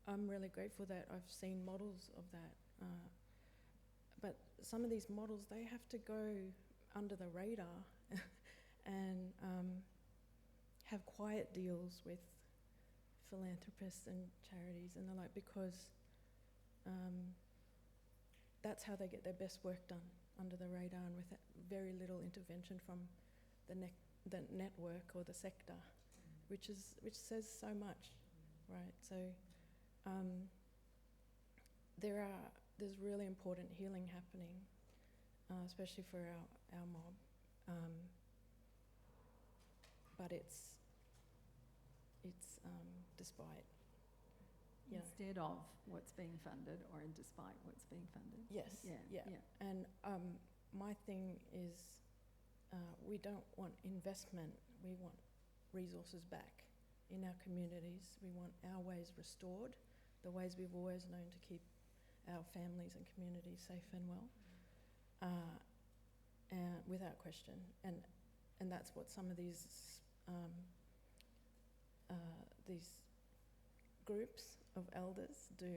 I'm really grateful that I've seen models of that. But some of these models, they have to go under the radar and have quiet deals with philanthropists and charities and the like, because that's how they get their best work done, under the radar and with very little intervention from the network or the sector, which says so much, right? So there's really important healing happening, especially for our mob, but it's despite. Instead of what's being funded, or despite what's being funded. Yes. Yeah. And my thing is, we don't want investment. We want resources back in our communities. We want our ways restored, the ways we've always known to keep our families and communities safe and well, and without question. And that's what some of these groups of elders do.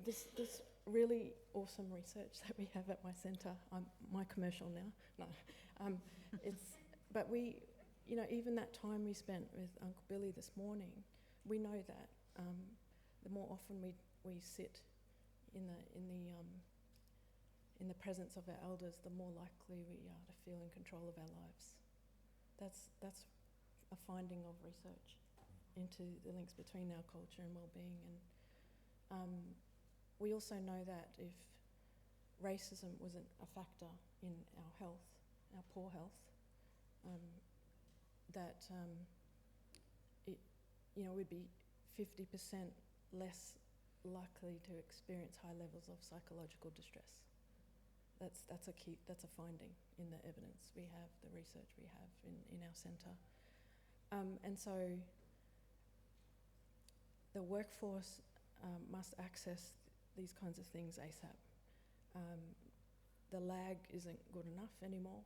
This really awesome research that we have at my centre, my commercial now, no, but we, even that time we spent with Uncle Billy this morning, we know that the more often we sit in the presence of our elders, the more likely we are to feel in control of our lives. That's a finding of research into the links between our culture and well-being. And we also know that if racism wasn't a factor in our health, our poor health, that we'd be 50% less likely to experience high levels of psychological distress. That's a finding in the evidence we have, the research we have in our centre. And so the workforce must access these kinds of things ASAP. The lag isn't good enough anymore.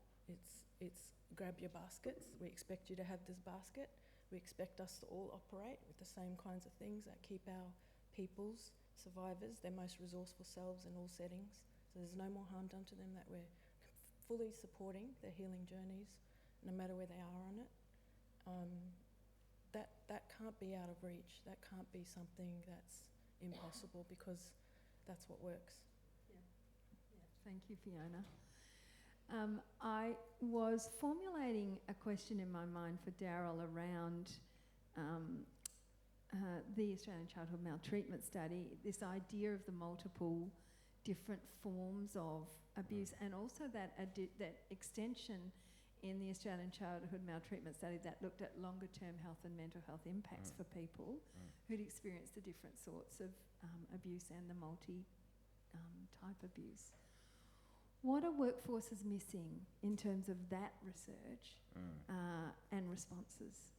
It's grab your baskets. We expect you to have this basket. We expect us to all operate with the same kinds of things that keep our peoples, survivors, their most resourceful selves in all settings. So there's no more harm done to them, that we're fully supporting their healing journeys, no matter where they are on it. That can't be out of reach. That can't be something that's impossible, because that's what works. Thank you, Fiona. I was formulating a question in my mind for Daryl around the Australian Childhood Maltreatment Study, this idea of the multiple different forms of abuse, and also that extension in the Australian Childhood Maltreatment Study that looked at longer term health and mental health impacts for people who'd experienced the different sorts of abuse and the multi-type abuse. What are workforces missing in terms of that research and responses?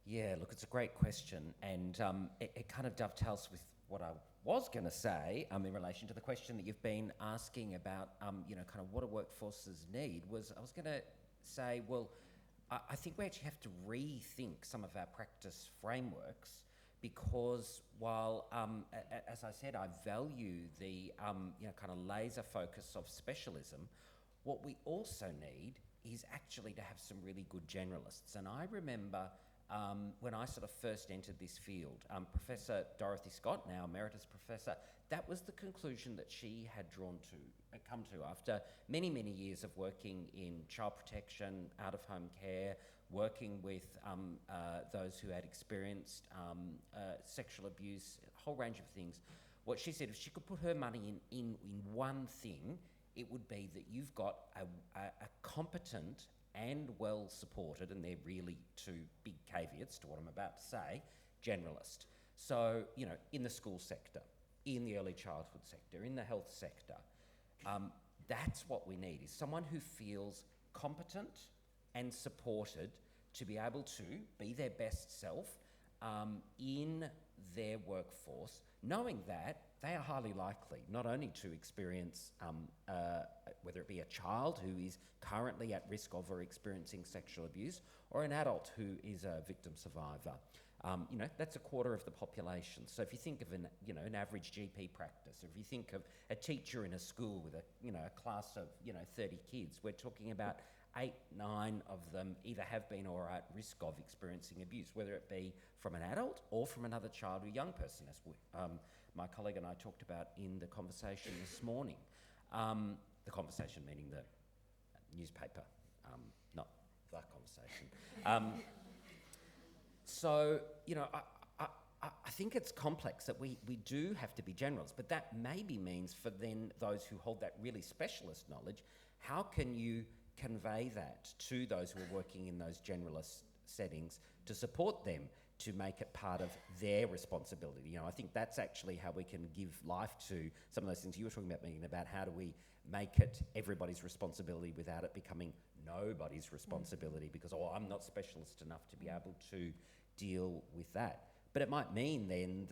Yeah, look, it's a great question, and it kind of dovetails with what I was going to say in relation to the question that you've been asking about, kind of what do workforces need. I was going to say, well, I think we actually have to rethink some of our practice frameworks, because while, as I said, I value the kind of laser focus of specialism, what we also need is actually to have some really good generalists. And I remember when I sort of first entered this field, Professor Dorothy Scott, now Emeritus Professor, that was the conclusion that she had come to after many, many years of working in child protection, out-of-home care, working with those who had experienced sexual abuse, a whole range of things. What she said, if she could put her money in one thing, it would be that you've got a competent and well supported, and they're really two big caveats to what I'm about to say, generalist. So, in the school sector, in the early childhood sector, in the health sector, that's what we need, is someone who feels competent and supported to be able to be their best self in their workforce, knowing that they are highly likely not only to experience, whether it be a child who is currently at risk of or experiencing sexual abuse, or an adult who is a victim survivor. That's a quarter of the population. So if you think of an average GP practice, or if you think of a teacher in a school with a class of 30 kids, we're talking about 8, 9 of them either have been or are at risk of experiencing abuse, whether it be from an adult or from another child or young person, as my colleague and I talked about in the conversation this morning. The conversation meaning the newspaper, not the conversation. So, I think it's complex, that we do have to be generals, but that maybe means for then those who hold that really specialist knowledge, how can you convey that to those who are working in those generalist settings to support them to make it part of their responsibility? I think that's actually how we can give life to some of those things you were talking about, Megan, about how do we make it everybody's responsibility without it becoming nobody's responsibility, because, I'm not specialist enough to be able to deal with that. But it might mean then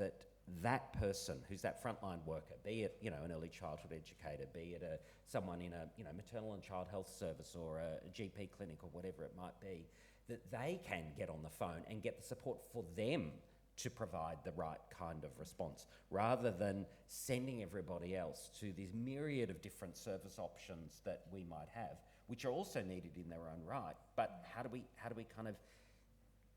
that person who's that frontline worker, be it an early childhood educator, be it someone in a maternal and child health service or a GP clinic or whatever it might be, that they can get on the phone and get the support for them to provide the right kind of response, rather than sending everybody else to this myriad of different service options that we might have, which are also needed in their own right. But how do we kind of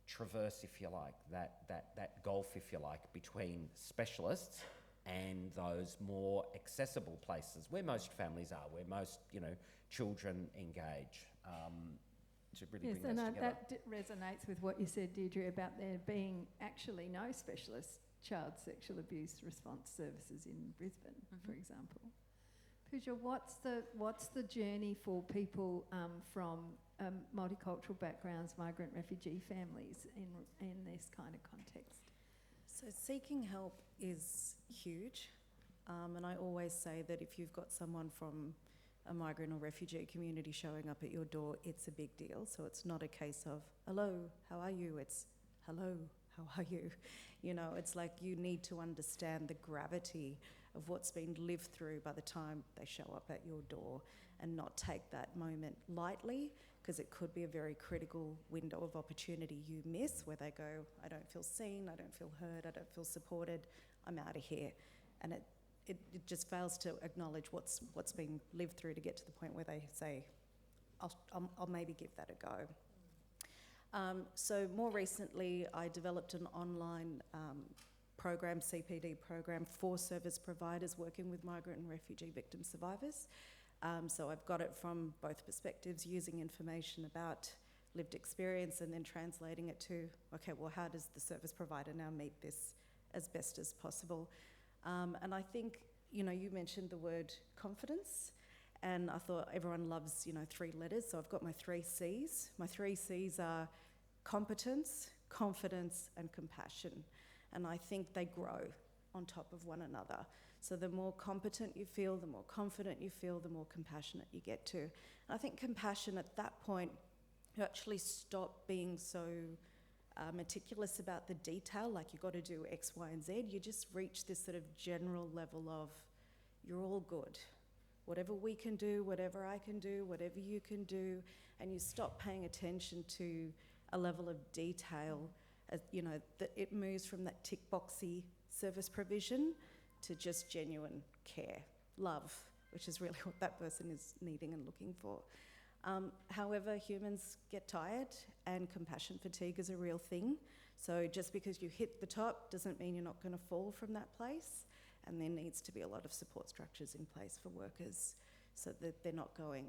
traverse, if you like, that gulf, if you like, between specialists and those more accessible places where most families are, where most children engage, to really bring those together. That resonates with what you said, Deirdre, about there being actually no specialist child sexual abuse response services in Brisbane, for example. Pooja, what's the journey for people from multicultural backgrounds, migrant refugee families in this kind of context? So seeking help is huge, and I always say that if you've got someone from a migrant or refugee community showing up at your door, it's a big deal. So it's not a case of, hello, how are you? It's, hello, how are you? It's like you need to understand the gravity of what's been lived through by the time they show up at your door, and not take that moment lightly, because it could be a very critical window of opportunity you miss, where they go, I don't feel seen, I don't feel heard, I don't feel supported, I'm out of here. And it just fails to acknowledge what's been lived through to get to the point where they say, I'll maybe give that a go. So more recently, I developed an online program, CPD program, for service providers working with migrant and refugee victim survivors. So I've got it from both perspectives, using information about lived experience and then translating it to, okay, well, how does the service provider now meet this as best as possible? And I think, you mentioned the word confidence, and I thought everyone loves, 3 letters, so I've got my 3 C's. My 3 C's are competence, confidence, and compassion. And I think they grow on top of one another. So the more competent you feel, the more confident you feel, the more compassionate you get to. And I think compassion at that point, you actually stop being so meticulous about the detail, like you've got to do X, Y, and Z. You just reach this sort of general level of, you're all good. Whatever we can do, whatever I can do, whatever you can do, and you stop paying attention to a level of detail, that it moves from that tick-boxy service provision to just genuine care, love, which is really what that person is needing and looking for. However, humans get tired, and compassion fatigue is a real thing. So just because you hit the top doesn't mean you're not going to fall from that place, and there needs to be a lot of support structures in place for workers so that they're not going,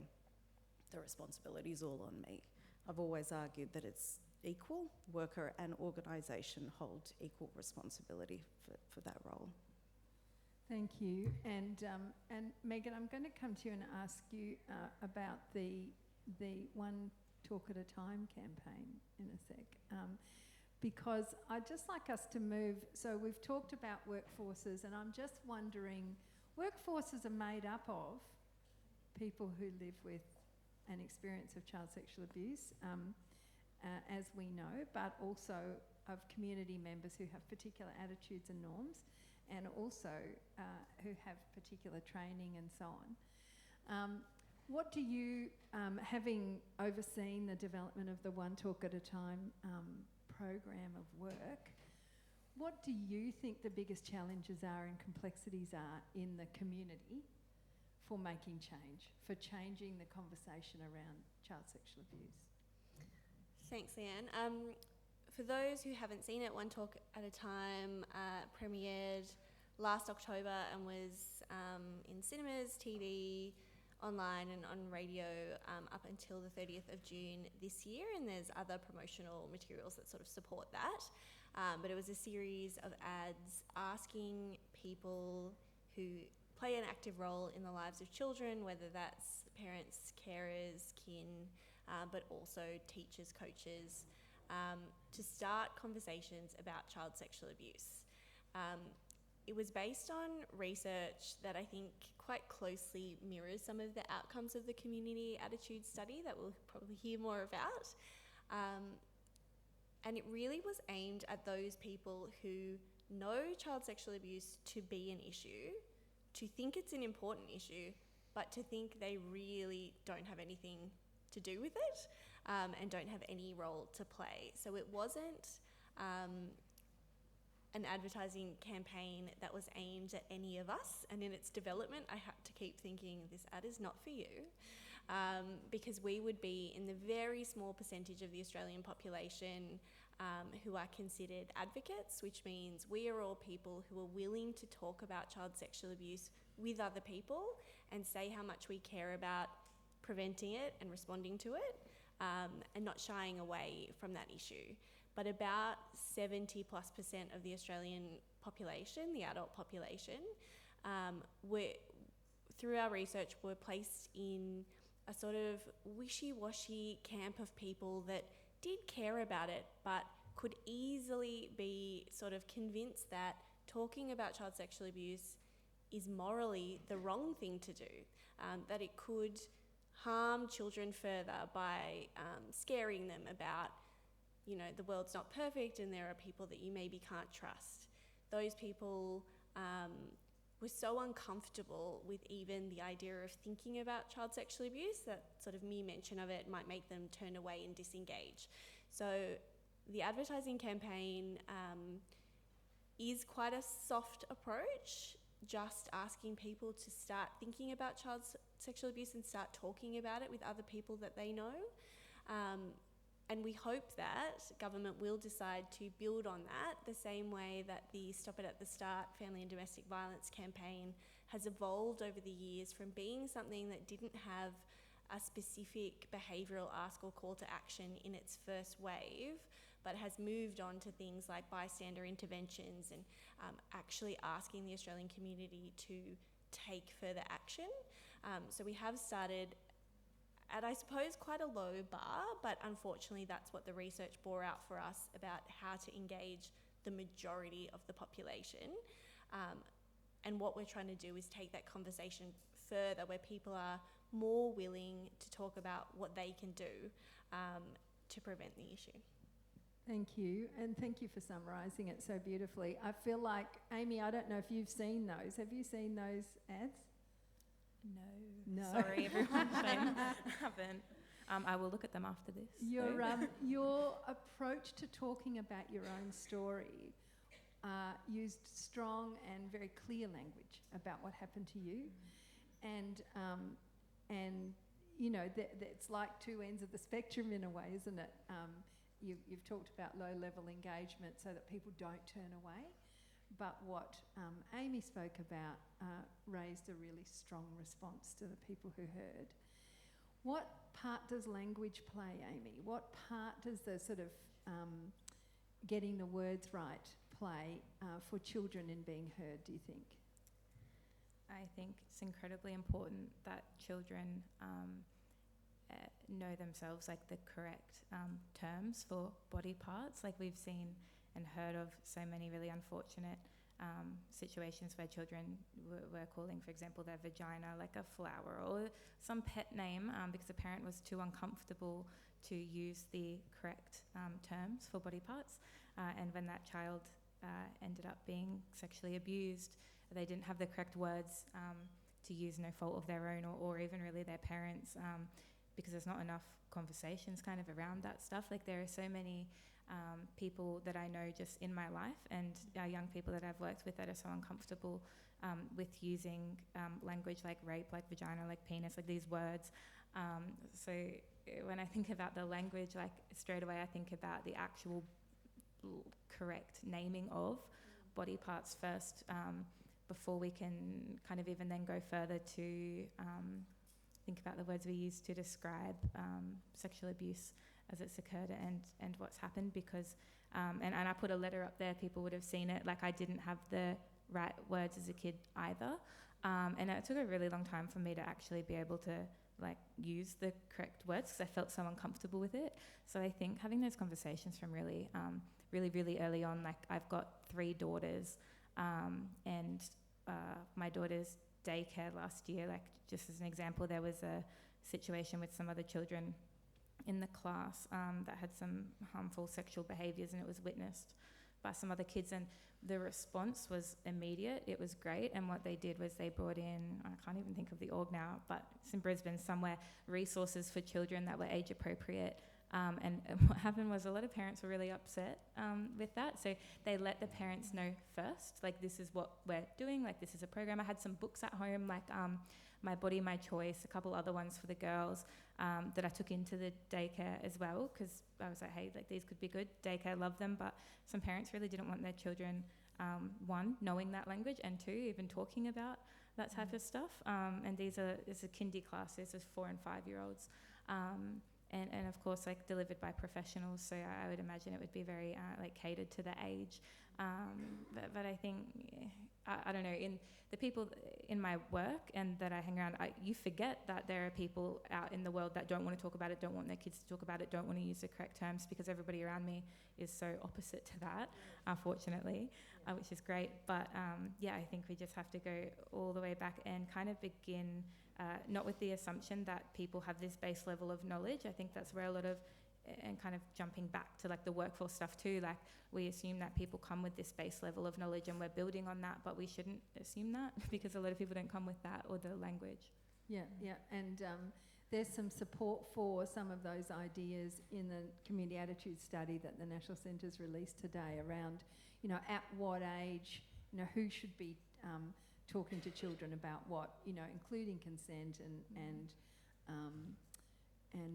the responsibility's all on me. I've always argued that it's equal. Worker and organisation hold equal responsibility for that role. Thank you. And Megan, I'm going to come to you and ask you about the One Talk at a Time campaign in a sec. Because I'd just like us to move, so we've talked about workforces, and I'm just wondering, workforces are made up of people who live with an experience of child sexual abuse, as we know, but also of community members who have particular attitudes and norms, and also who have particular training and so on. What do you, having overseen the development of the One Talk at a Time program of work, what do you think the biggest challenges are and complexities are in the community for making change, for changing the conversation around child sexual abuse? Thanks, Leanne. For those who haven't seen it, One Talk at a Time premiered last October and was in cinemas, TV, online and on radio up until the 30th of June this year, and there's other promotional materials that sort of support that. But it was a series of ads asking people who play an active role in the lives of children, whether that's parents, carers, kin, but also teachers, coaches, to start conversations about child sexual abuse. It was based on research that I think quite closely mirrors some of the outcomes of the community attitude study that we'll probably hear more about. And it really was aimed at those people who know child sexual abuse to be an issue, to think it's an important issue, but to think they really don't have anything to do with it, and don't have any role to play. So it wasn't an advertising campaign that was aimed at any of us, and in its development I had to keep thinking, this ad is not for you, because we would be in the very small percentage of the Australian population who are considered advocates, which means we are all people who are willing to talk about child sexual abuse with other people and say how much we care about preventing it and responding to it, and not shying away from that issue. But about 70+% of the Australian population, the adult population, through our research, were placed in a sort of wishy-washy camp of people that did care about it, but could easily be sort of convinced that talking about child sexual abuse is morally the wrong thing to do, that it could harm children further by scaring them about, the world's not perfect and there are people that you maybe can't trust. Those people were so uncomfortable with even the idea of thinking about child sexual abuse that sort of mere mention of it might make them turn away and disengage. So the advertising campaign is quite a soft approach, just asking people to start thinking about child sexual abuse and start talking about it with other people that they know. And we hope that government will decide to build on that the same way that the Stop It at the Start family and domestic violence campaign has evolved over the years from being something that didn't have a specific behavioural ask or call to action in its first wave, but has moved on to things like bystander interventions and actually asking the Australian community to take further action. So we have started at, I suppose, quite a low bar, but unfortunately that's what the research bore out for us about how to engage the majority of the population. And what we're trying to do is take that conversation further, where people are more willing to talk about what they can do to prevent the issue. Thank you, and thank you for summarising it so beautifully. I feel like, Aimee, I don't know if you've seen those. Have you seen those ads? No. No. Sorry, everyone. Shame. I haven't. I will look at them after this. Your approach to talking about your own story used strong and very clear language about what happened to you, and you know, it's like two ends of the spectrum in a way, isn't it? You've talked about low-level engagement so that people don't turn away, but what Aimee spoke about raised a really strong response to the people who heard. What part does language play, Aimee? What part does the sort of getting the words right play for children in being heard, do you think? I think it's incredibly important that children know themselves, like the correct terms for body parts. Like we've seen and heard of so many really unfortunate situations where children were calling, for example, their vagina like a flower or some pet name because the parent was too uncomfortable to use the correct terms for body parts. And when that child ended up being sexually abused, they didn't have the correct words to use, no fault of their own or even really their parents, because there's not enough conversations kind of around that stuff. Like there are so many people that I know just in my life and young people that I've worked with that are so uncomfortable with using language like rape, like vagina, like penis, like these words. So when I think about the language, like straight away I think about the actual correct naming of body parts first, before we can kind of even then go further to think about the words we use to describe sexual abuse as it's occurred and what's happened, because and I put a letter up there, people would have seen it, like I didn't have the right words as a kid either, and it took a really long time for me to actually be able to like use the correct words because I felt so uncomfortable with it. So I think having those conversations from really really early on, like I've got 3 daughters, and my daughter's daycare last year, like just as an example, there was a situation with some other children in the class that had some harmful sexual behaviours, and it was witnessed by some other kids, and the response was immediate. It was great, and what they did was they brought in, I can't even think of the org now, but it's in Brisbane somewhere, resources for children that were age appropriate. And what happened was a lot of parents were really upset with that, so they let the parents know first, like this is what we're doing, like this is a program. I had some books at home, like My Body, My Choice, a couple other ones for the girls that I took into the daycare as well, because I was like, hey, like these could be good. Daycare loved them, but some parents really didn't want their children, one, knowing that language, and 2, even talking about that type of stuff. And it's a kindy class, this is 4 and 5-year-olds. And of course, like delivered by professionals, so I would imagine it would be very like catered to the age. But I think, I don't know, in the people in my work and that I hang around, you forget that there are people out in the world that don't want to talk about it, don't want their kids to talk about it, don't want to use the correct terms, because everybody around me is so opposite to that, unfortunately, which is great. But yeah, I think we just have to go all the way back and kind of begin, not with the assumption that people have this base level of knowledge. I think that's where a lot of, and kind of jumping back to like the workforce stuff too, like we assume that people come with this base level of knowledge and we're building on that, but we shouldn't assume that because a lot of people don't come with that or the language. Yeah, and there's some support for some of those ideas in the community attitude study that the National Centre's released today around, you know, at what age, you know, who should be talking to children about what, you know, including consent and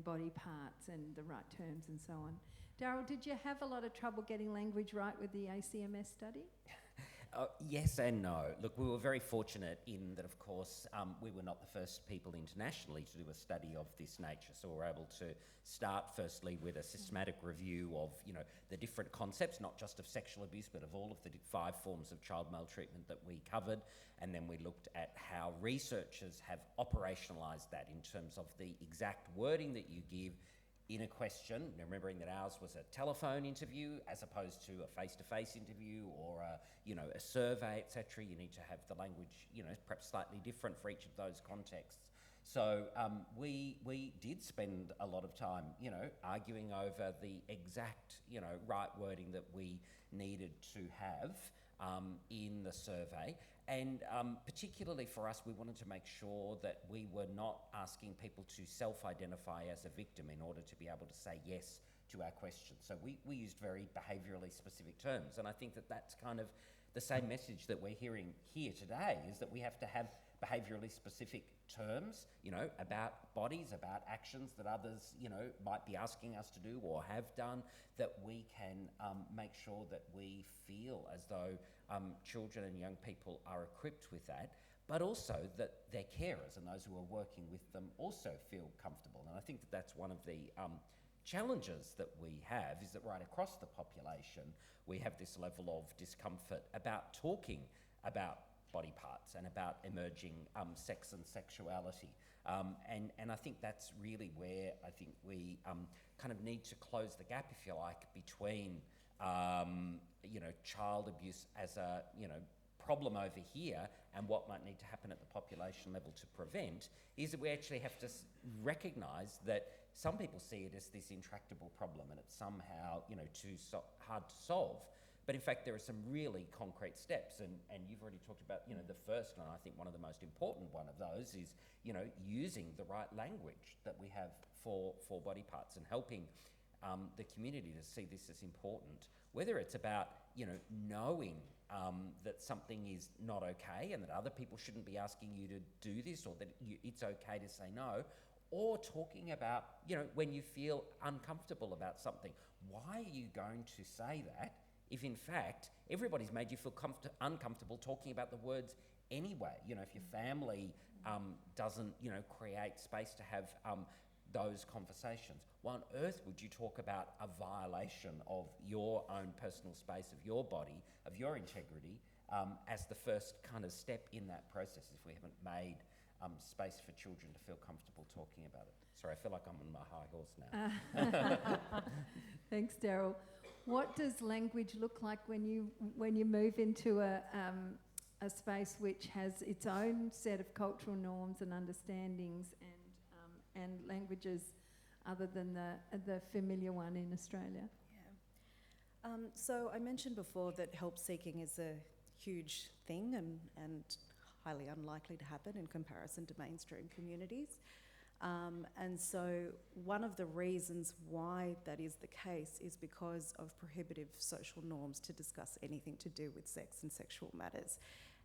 body parts and the right terms and so on. Daryl, did you have a lot of trouble getting language right with the ACMS study? Yes and no. Look, we were very fortunate in that, of course, we were not the first people internationally to do a study of this nature. So we were able to start firstly with a systematic review of, the different concepts, not just of sexual abuse, but of all of the 5 forms of child maltreatment that we covered. And then we looked at how researchers have operationalised that in terms of the exact wording that you give in a question, remembering that ours was a telephone interview as opposed to a face-to-face interview or a survey, etc. You need to have the language, perhaps slightly different for each of those contexts. So we did spend a lot of time, arguing over the exact, right wording that we needed to have in the survey. And particularly for us, we wanted to make sure that we were not asking people to self-identify as a victim in order to be able to say yes to our questions. So we used very behaviourally specific terms. And I think that that's kind of the same message that we're hearing here today, is that we have to have behaviourally specific terms, about bodies, about actions that others, might be asking us to do or have done, that we can make sure that we feel as though children and young people are equipped with that, but also that their carers and those who are working with them also feel comfortable. And I think that that's one of the challenges that we have, is that right across the population, we have this level of discomfort about talking about body parts and about emerging sex and sexuality. And I think that's really where I think we kind of need to close the gap, if you like, between child abuse as a problem over here and what might need to happen at the population level to prevent, is that we actually have to recognise that some people see it as this intractable problem and it's somehow too hard to solve. But in fact, there are some really concrete steps, and you've already talked about, the first, and I think one of the most important one of those is, using the right language that we have for body parts and helping the community to see this as important. Whether it's about, knowing that something is not okay and that other people shouldn't be asking you to do this, or that it's okay to say no, or talking about, when you feel uncomfortable about something. Why are you going to say that if in fact everybody's made you feel uncomfortable talking about the words anyway? If your family doesn't, create space to have those conversations, why on earth would you talk about a violation of your own personal space, of your body, of your integrity, as the first kind of step in that process, if we haven't made space for children to feel comfortable talking about it? Sorry, I feel like I'm on my high horse now. Thanks, Daryl. What does language look like when you move into a space which has its own set of cultural norms and understandings and languages other than the familiar one in Australia? Yeah. So I mentioned before that help seeking is a huge thing and highly unlikely to happen in comparison to mainstream communities. And so one of the reasons why that is the case is because of prohibitive social norms to discuss anything to do with sex and sexual matters.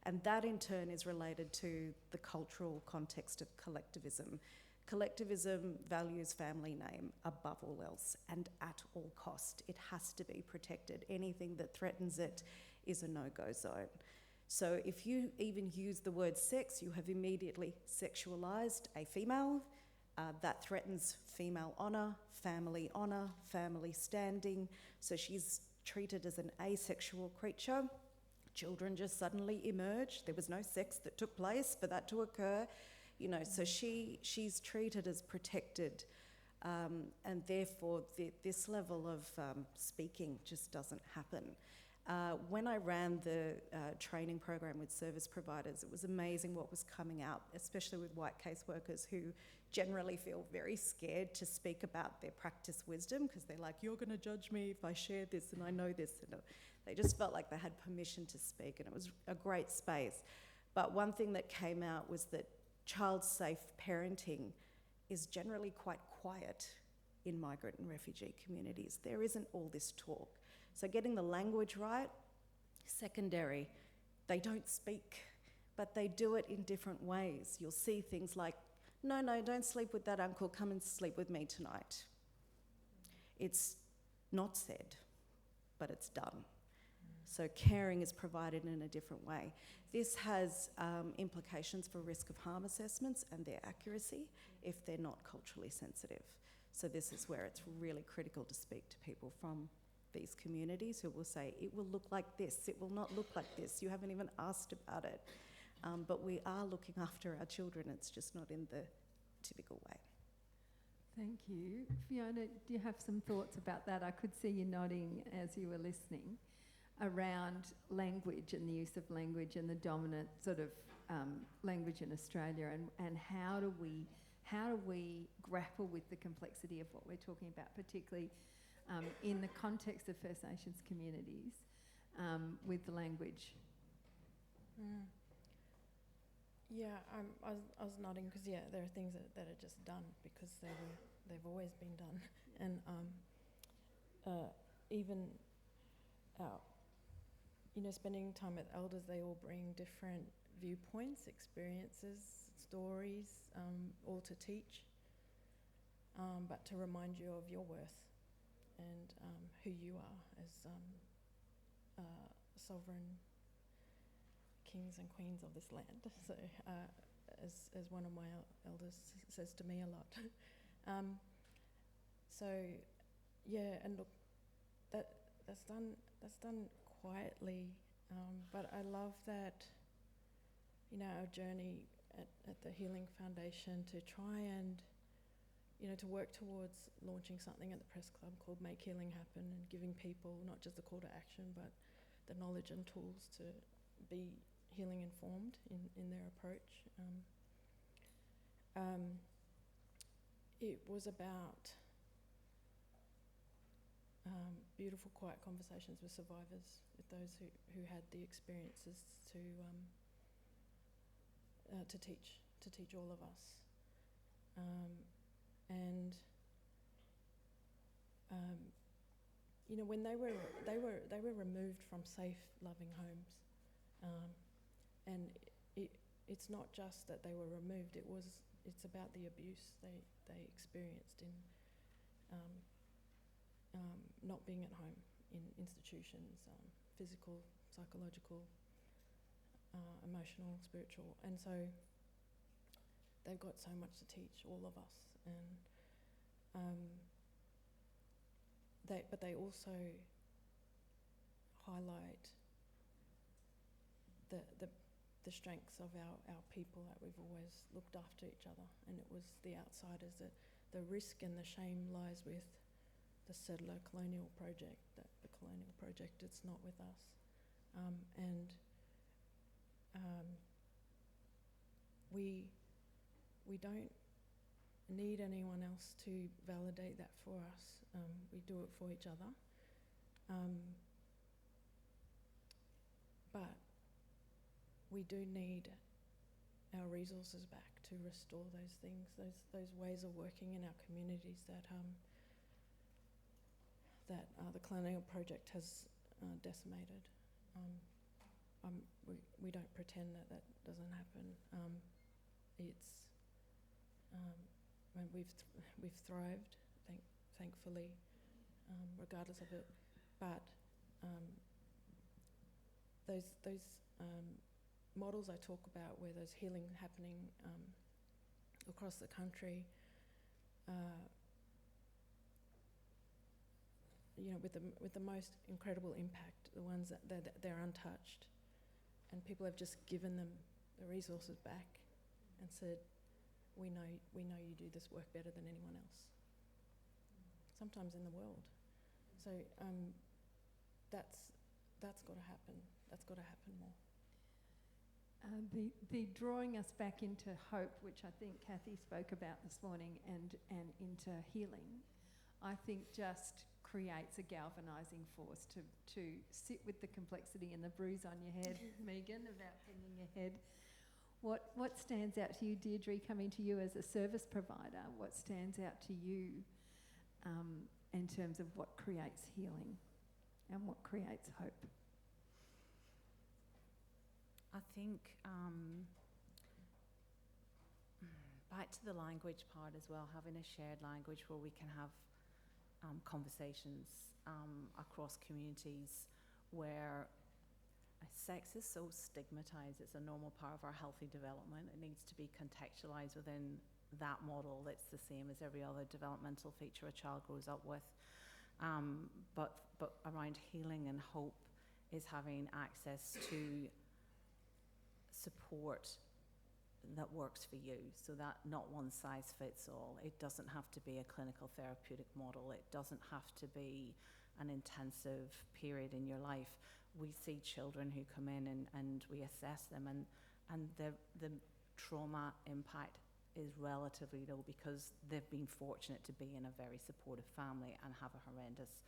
And that in turn is related to the cultural context of collectivism. Collectivism values family name above all else and at all cost. It has to be protected. Anything that threatens it is a no-go zone. So if you even use the word sex, you have immediately sexualised a female. That threatens female honour, family standing. So she's treated as an asexual creature. Children just suddenly emerge. There was no sex that took place for that to occur. So she's treated as protected. And therefore, this level of speaking just doesn't happen. When I ran the training program with service providers, it was amazing what was coming out, especially with white caseworkers who generally feel very scared to speak about their practice wisdom because they're like, you're going to judge me if I share this and I know this. And they just felt like they had permission to speak, and it was a great space. But one thing that came out was that child-safe parenting is generally quite quiet in migrant and refugee communities. There isn't all this talk. So getting the language right, secondary. They don't speak, but they do it in different ways. You'll see things like, no, don't sleep with that uncle, come and sleep with me tonight. It's not said, but it's done. So caring is provided in a different way. This has implications for risk of harm assessments and their accuracy if they're not culturally sensitive. So this is where it's really critical to speak to people from these communities who will say, it will look like this, it will not look like this, you haven't even asked about it. But we are looking after our children, it's just not in the typical way. Thank you. Fiona, do you have some thoughts about that? I could see you nodding as you were listening around language and the use of language and the dominant sort of language in Australia, and how do we grapple with the complexity of what we're talking about, particularly in the context of First Nations communities with the language? Yeah, I was nodding because there are things that are just done because they've always been done, and even spending time with elders, they all bring different viewpoints, experiences, stories, all to teach, but to remind you of your worth and who you are as sovereign kings and queens of this land. So, as one of my elders says to me a lot. And look, that's done quietly, but I love that. Our journey at the Healing Foundation to try and, to work towards launching something at the Press Club called Make Healing Happen, and giving people not just a call to action, but the knowledge and tools to be healing informed in their approach. It was about beautiful, quiet conversations with survivors, with those who had the experiences to teach all of us, when they were removed from safe, loving homes, and it's not just that they were removed. It's about the abuse they experienced in not being at home in institutions, physical, psychological, emotional, spiritual, and so they've got so much to teach all of us, and but they also highlight the strengths of our people, that we've always looked after each other, and it was the outsiders, that the risk and the shame lies with the settler colonial project, the colonial project, it's not with us. We don't need anyone else to validate that for us. We do it for each other. But we do need our resources back to restore those things, those ways of working in our communities that the colonial project has decimated. We don't pretend that doesn't happen. We've thrived, thankfully, regardless of it. But those models I talk about, where there's healing happening across the country, with the most incredible impact, the ones that they're untouched, and people have just given them the resources back and said, we know you do this work better than anyone else, sometimes in the world. So that's got to happen. That's got to happen more. The drawing us back into hope, which I think Kathy spoke about this morning, and into healing, I think just creates a galvanising force to sit with the complexity and the bruise on your head, Megan, about hanging your head. What stands out to you, Deirdre, coming to you as a service provider? What stands out to you in terms of what creates healing and what creates hope? I think back to the language part as well, having a shared language where we can have conversations across communities where sex is so stigmatized. It's a normal part of our healthy development. It needs to be contextualized within that model that's the same as every other developmental feature a child grows up with. But around healing and hope is having access to support that works for you, so that not one size fits all. It doesn't have to be a clinical therapeutic model. It doesn't have to be an intensive period in your life. We see children who come in and we assess them, and the trauma impact is relatively low because they've been fortunate to be in a very supportive family and have a horrendous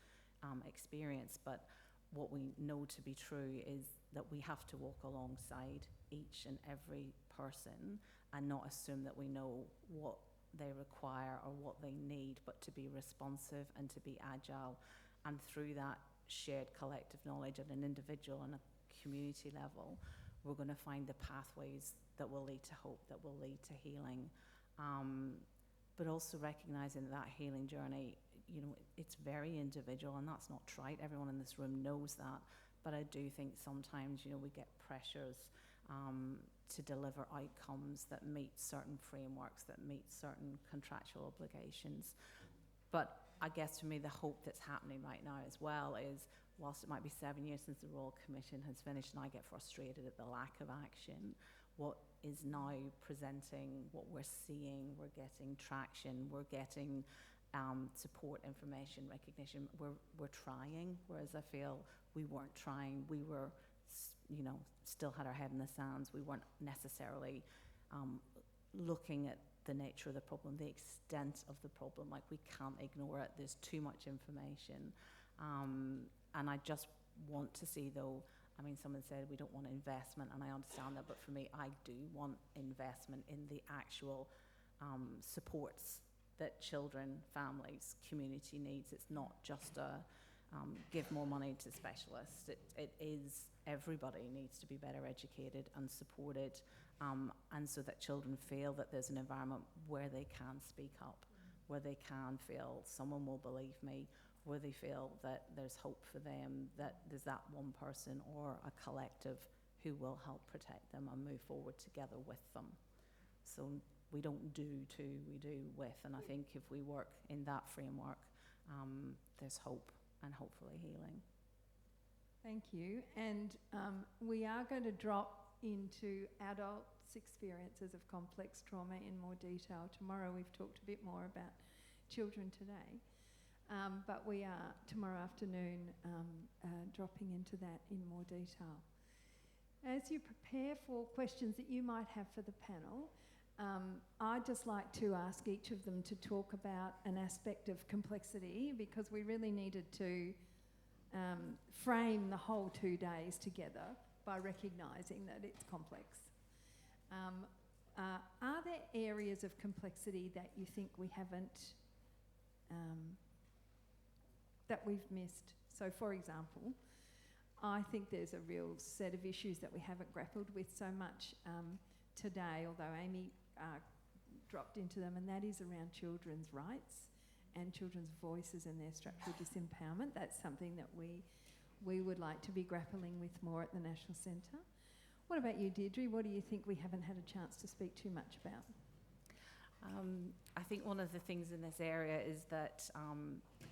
experience. But what we know to be true is that we have to walk alongside each and every person and not assume that we know what they require or what they need, but to be responsive and to be agile. And through that shared collective knowledge at an individual and a community level, we're going to find the pathways that will lead to hope, that will lead to healing. But also recognizing that healing journey, you know, it's very individual, and that's not trite. Everyone in this room knows that. But I do think sometimes, you know, we get pressures to deliver outcomes that meet certain frameworks, that meet certain contractual obligations. But I guess for me, the hope that's happening right now as well is, whilst it might be 7 years since the Royal Commission has finished and I get frustrated at the lack of action, what is now presenting, what we're seeing, we're getting traction, we're getting support, information, recognition. We're trying, whereas I feel we weren't trying. We were, you know, still had our head in the sands. We weren't necessarily looking at the nature of the problem, the extent of the problem. Like, we can't ignore it. There's too much information. And I just want to see, though, I mean, someone said we don't want investment, and I understand that, but for me, I do want investment in the actual supports that children, families, community needs. It's not just a give more money to specialists. It is, everybody needs to be better educated and supported, and so that children feel that there's an environment where they can speak up, where they can feel someone will believe me, where they feel that there's hope for them, that there's that one person or a collective who will help protect them and move forward together with them. So we don't do to, we do with. And I think if we work in that framework, there's hope and hopefully healing. Thank you. And we are going to drop into adults' experiences of complex trauma in more detail tomorrow. We've talked a bit more about children today. But we are, tomorrow afternoon, dropping into that in more detail. As you prepare for questions that you might have for the panel, I'd just like to ask each of them to talk about an aspect of complexity, because we really needed to frame the whole 2 days together by recognising that it's complex. Are there areas of complexity that you think we haven't that we've missed? So, for example, I think there's a real set of issues that we haven't grappled with so much today, although Aimee dropped into them, and that is around children's rights and children's voices and their structural disempowerment. That's something that we would like to be grappling with more at the National Centre. What about you, Deirdre? What do you think we haven't had a chance to speak too much about? I think one of the things in this area is that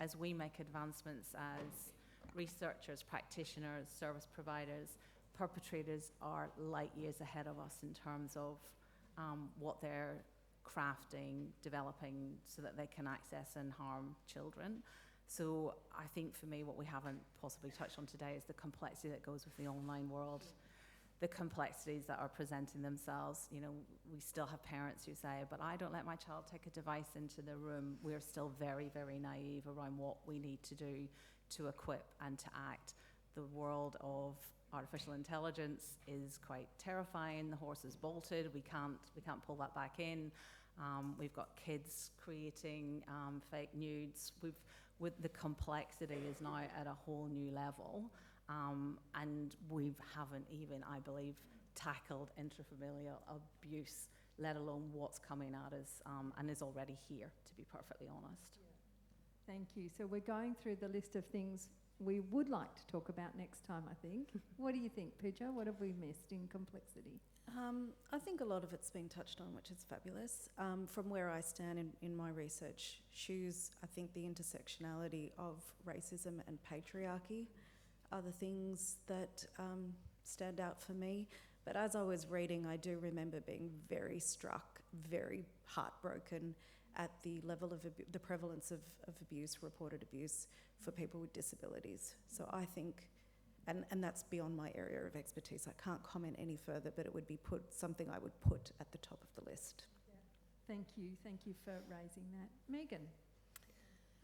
as we make advancements as researchers, practitioners, service providers, perpetrators are light years ahead of us in terms of what they're crafting, developing, so that they can access and harm children. So I think for me, what we haven't possibly touched on today is the complexity that goes with the online world. The complexities that are presenting themselves. You know, we still have parents who say, but I don't let my child take a device into the room. We're still very, very naive around what we need to do to equip and to act. The world of artificial intelligence is quite terrifying. The horse is bolted. We can't pull that back in. We've got kids creating fake nudes. With the complexity is now at a whole new level. And we haven't even, I believe, tackled intrafamilial abuse, let alone what's coming at us and is already here, to be perfectly honest. Thank you. So we're going through the list of things we would like to talk about next time, I think. What do you think, Pooja? What have we missed in complexity? I think a lot of it's been touched on, which is fabulous. From where I stand in my research shoes, I think the intersectionality of racism and patriarchy are the things that stand out for me. But as I was reading, I do remember being very struck, very heartbroken at the level of the prevalence of abuse, reported abuse for people with disabilities. So I think, and that's beyond my area of expertise, I can't comment any further, but it would be something I would put at the top of the list. Yeah. Thank you for raising that. Megan?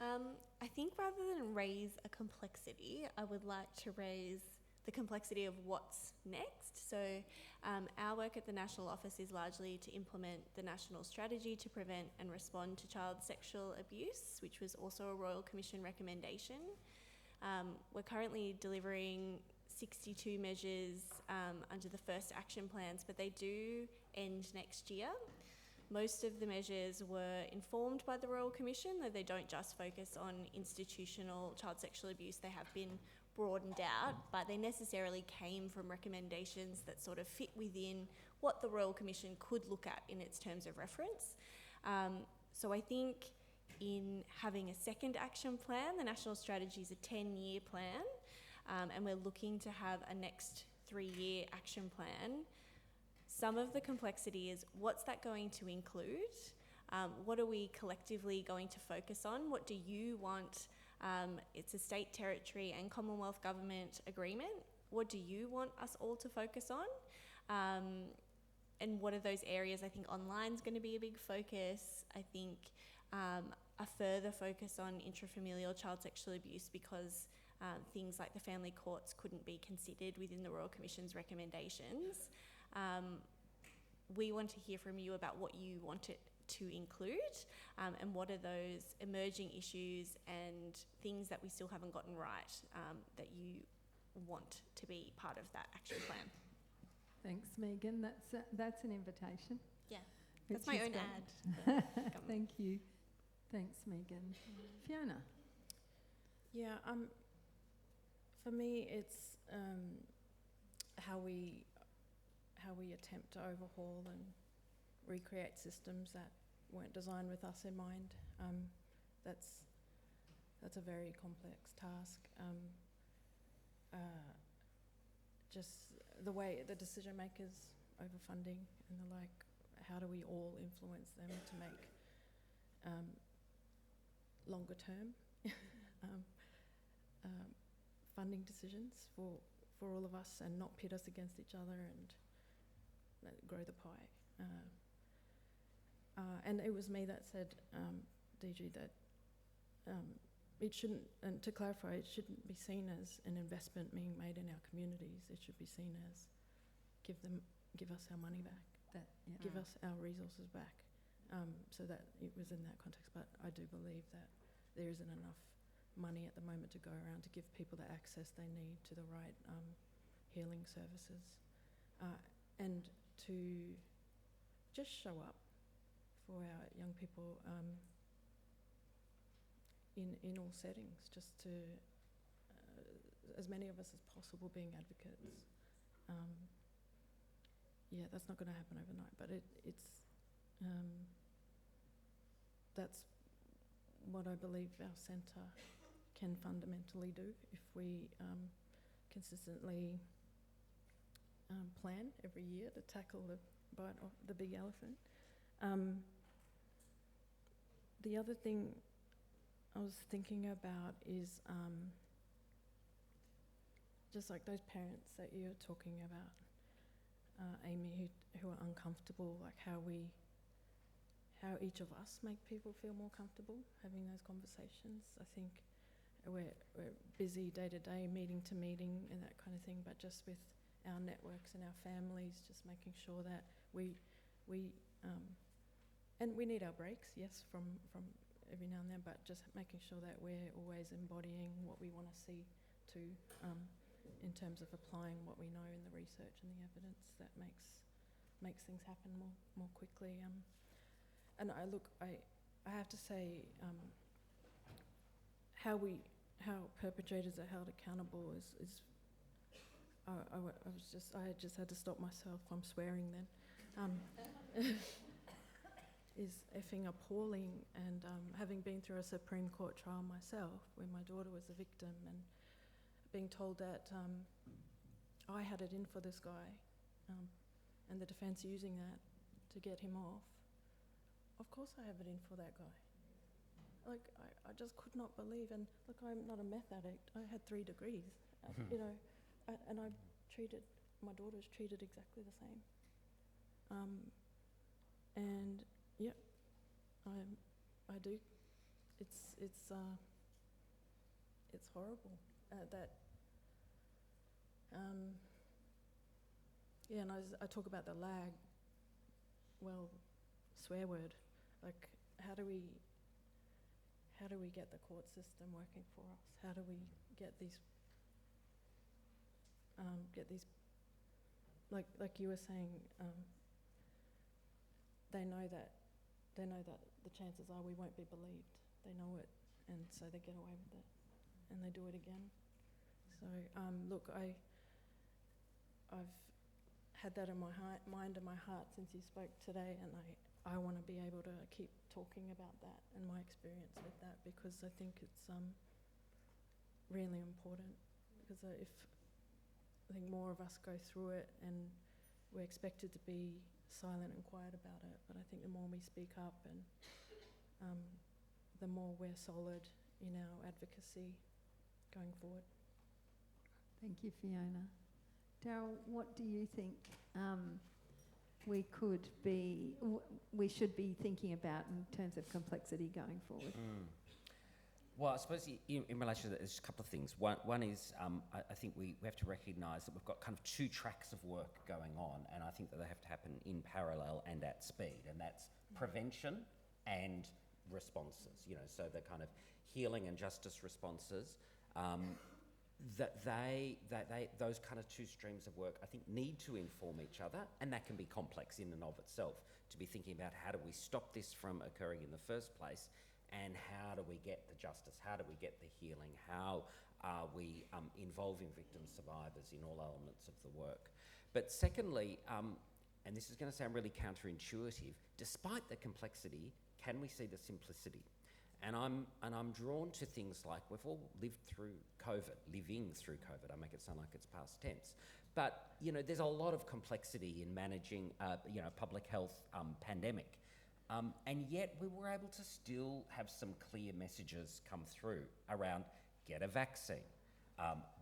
I think rather than raise a complexity, I would like to raise the complexity of what's next. So our work at the National Office is largely to implement the National Strategy to Prevent and Respond to Child Sexual Abuse, which was also a Royal Commission recommendation. We're currently delivering 62 measures under the first action plans, but they do end next year. Most of the measures were informed by the Royal Commission, though they don't just focus on institutional child sexual abuse. They have been broadened out, but they necessarily came from recommendations that sort of fit within what the Royal Commission could look at in its terms of reference. So I think in having a second action plan, the National Strategy is a 10-year plan, and we're looking to have a next 3-year action plan. Some of the complexity is what's that going to include? What are we collectively going to focus on? What do you want? It's a state, territory and Commonwealth government agreement. What do you want us all to focus on? And what are those areas? I think online's going to be a big focus. I think a further focus on intrafamilial child sexual abuse, because things like the family courts couldn't be considered within the Royal Commission's recommendations. We want to hear from you about what you want it to include, and what are those emerging issues and things that we still haven't gotten right that you want to be part of that action plan. Thanks, Megan. That's an invitation. Yeah, that's my own ad. Thank you. Thanks, Megan. Fiona? Yeah, for me it's how we attempt to overhaul and recreate systems that weren't designed with us in mind. That's a very complex task. Just the way the decision makers overfunding and the like, how do we all influence them to make longer term funding decisions for all of us, and not pit us against each other and grow the pie. And it was me that said, DG, that it shouldn't, and to clarify, it shouldn't be seen as an investment being made in our communities. It should be seen as give us our money back, give us our resources back. So that it was in that context, but I do believe that there isn't enough money at the moment to go around to give people the access they need to the right healing services, and to just show up for our young people in all settings, just to, as many of us as possible, being advocates. Yeah, that's not going to happen overnight, but it's that's what I believe our centre can fundamentally do if we consistently plan every year to tackle the big elephant. The other thing I was thinking about is just like those parents that you're talking about, Aimee, who are uncomfortable, like how each of us make people feel more comfortable having those conversations. I think we're busy day to day, meeting to meeting and that kind of thing, but just with our networks and our families, just making sure that we and we need our breaks, yes, from every now and then, but just making sure that we're always embodying what we want to see too, in terms of applying what we know in the research and the evidence that makes things happen more quickly. And I have to say, how how perpetrators are held accountable is I just had to stop myself from swearing then. Is effing appalling, and having been through a Supreme Court trial myself where my daughter was a victim and being told that I had it in for this guy and the defence using that to get him off. Of course I have it in for that guy. Like, I just could not believe, and look, I'm not a meth addict. I had 3 degrees, you know, and my daughter's treated exactly the same. And yeah, I do. It's horrible that. Yeah, and I talk about the lag. Well, swear word. Like, how do we get the court system working for us? How do we get these like you were saying, they know that the chances are we won't be believed. They know it, and so they get away with it, and they do it again. So look, I've had that in my mind and my heart since you spoke today, and I want to be able to keep talking about that and my experience with that, because I think it's really important, because if I think more of us go through it and we're expected to be silent and quiet about it, but I think the more we speak up and the more we're solid in our advocacy going forward. Thank you, Fiona. Daryl, what do you think we should be thinking about in terms of complexity going forward? Well, I suppose in relation to that, there's a couple of things. One is I think we have to recognise that we've got kind of 2 tracks of work going on, and I think that they have to happen in parallel and at speed, and that's prevention and responses. You know, so the kind of healing and justice responses. Those kind of 2 streams of work, I think, need to inform each other, and that can be complex in and of itself, to be thinking about how do we stop this from occurring in the first place, and how do we get the justice, how do we get the healing, how are we involving victims, survivors in all elements of the work. But secondly, and this is going to sound really counterintuitive, despite the complexity, can we see the simplicity? And I'm drawn to things like, we've all living through COVID. I make it sound like it's past tense. But, you know, there's a lot of complexity in managing, public health pandemic. And yet we were able to still have some clear messages come through around get a vaccine,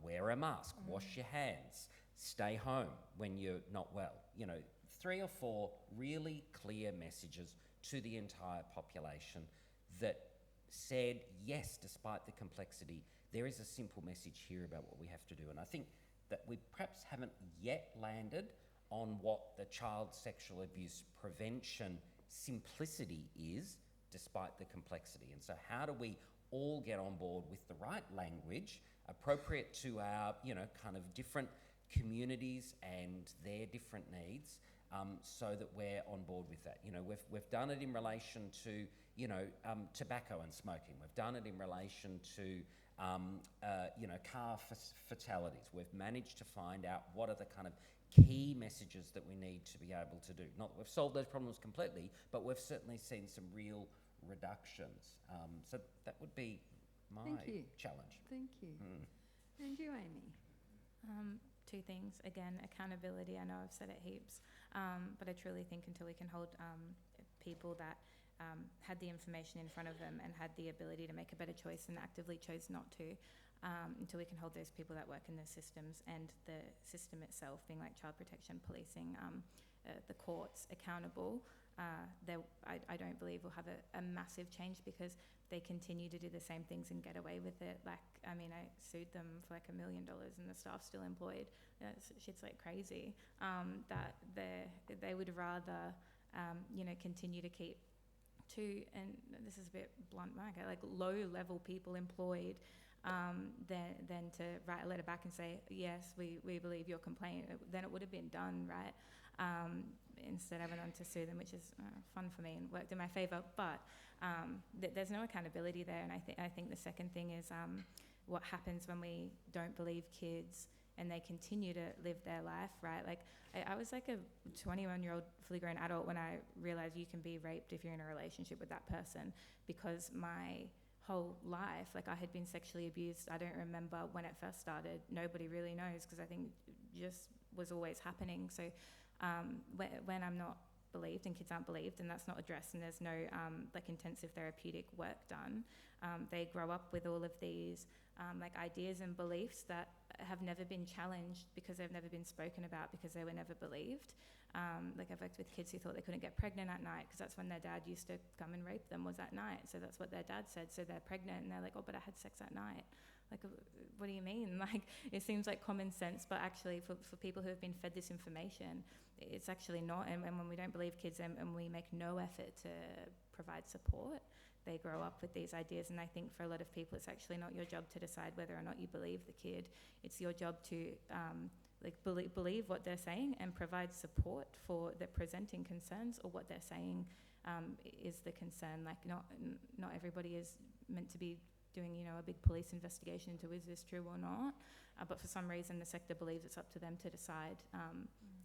wear a mask, wash your hands, stay home when you're not well. You know, 3 or 4 really clear messages to the entire population that said, yes, despite the complexity, there is a simple message here about what we have to do. And I think that we perhaps haven't yet landed on what the child sexual abuse prevention simplicity is, despite the complexity. And so how do we all get on board with the right language, appropriate to our, kind of different communities and their different needs, so that we're on board with that. You know, we've done it in relation to, tobacco and smoking. We've done it in relation to, car fatalities. We've managed to find out what are the kind of key messages that we need to be able to do. Not that we've solved those problems completely, but we've certainly seen some real reductions. So that would be my challenge. Thank you. And you, Aimee? 2 things. Again, accountability. I know I've said it heaps, but I truly think until we can hold people that had the information in front of them and had the ability to make a better choice and actively chose not to, until we can hold those people that work in the systems and the system itself, being like child protection, policing, the courts, accountable, I don't believe we'll have a massive change, because they continue to do the same things and get away with it. Like, I mean, I sued them for like $1 million and the staff's still employed. Shit's like crazy. That they would rather, continue to keep and this is a bit blunt, like low-level people employed, than to write a letter back and say, yes, we believe your complaint. Then it would have been done, right? Instead I went on to sue them, which is fun for me and worked in my favour. But there's no accountability there. And I think the second thing is what happens when we don't believe kids and they continue to live their life, right? Like, I was like a 21-year-old fully grown adult when I realised you can be raped if you're in a relationship with that person, because my whole life, like, I had been sexually abused. I don't remember when it first started. Nobody really knows, because I think it just was always happening. So when I'm not believed and kids aren't believed and that's not addressed and there's no like intensive therapeutic work done, they grow up with all of these like ideas and beliefs that have never been challenged because they've never been spoken about, because they were never believed. Like, I've worked with kids who thought they couldn't get pregnant at night because that's when their dad used to come and rape them, was at night. So that's what their dad said. So they're pregnant and they're like, oh, but I had sex at night. Like, what do you mean? Like, it seems like common sense, but actually for people who have been fed this information, it's actually not. And when we don't believe kids and we make no effort to provide support, they grow up with these ideas. And I think for a lot of people, it's actually not your job to decide whether or not you believe the kid. It's your job to believe what they're saying and provide support for the presenting concerns, or what they're saying is the concern. Like, not everybody is meant to be doing, you know, a big police investigation into is this true or not. But for some reason, the sector believes it's up to them to decide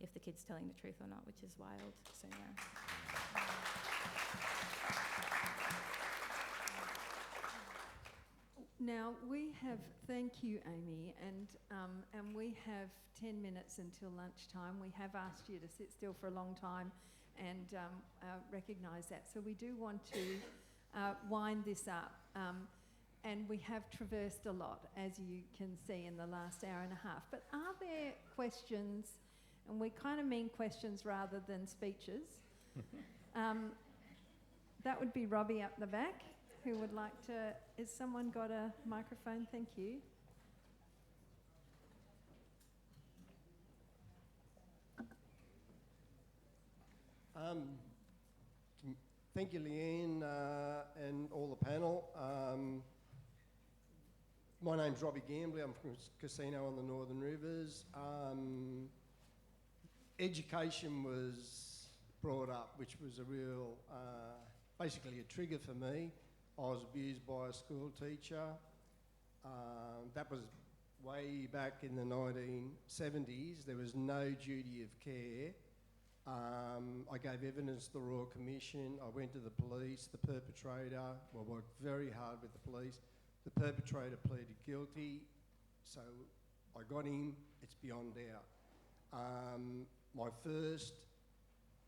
if the kid's telling the truth or not, which is wild. So, yeah. Now thank you, Aimee, and we have 10 minutes until lunchtime. We have asked you to sit still for a long time and recognise that. So we do want to wind this up. And we have traversed a lot, as you can see, in the last hour and a half. But are there questions, and we kind of mean questions rather than speeches? That would be Robbie up the back, who would like to... Has someone got a microphone? Thank you. Thank you, Leanne, and all the panel. My name's Robbie Gambley. I'm from a casino on the Northern Rivers. Education was brought up, which was a real, basically a trigger for me. I was abused by a school teacher. That was way back in the 1970s. There was no duty of care. I gave evidence to the Royal Commission. I went to the police. The perpetrator, well, worked very hard with the police. The perpetrator pleaded guilty, so I got him. It's beyond doubt. My first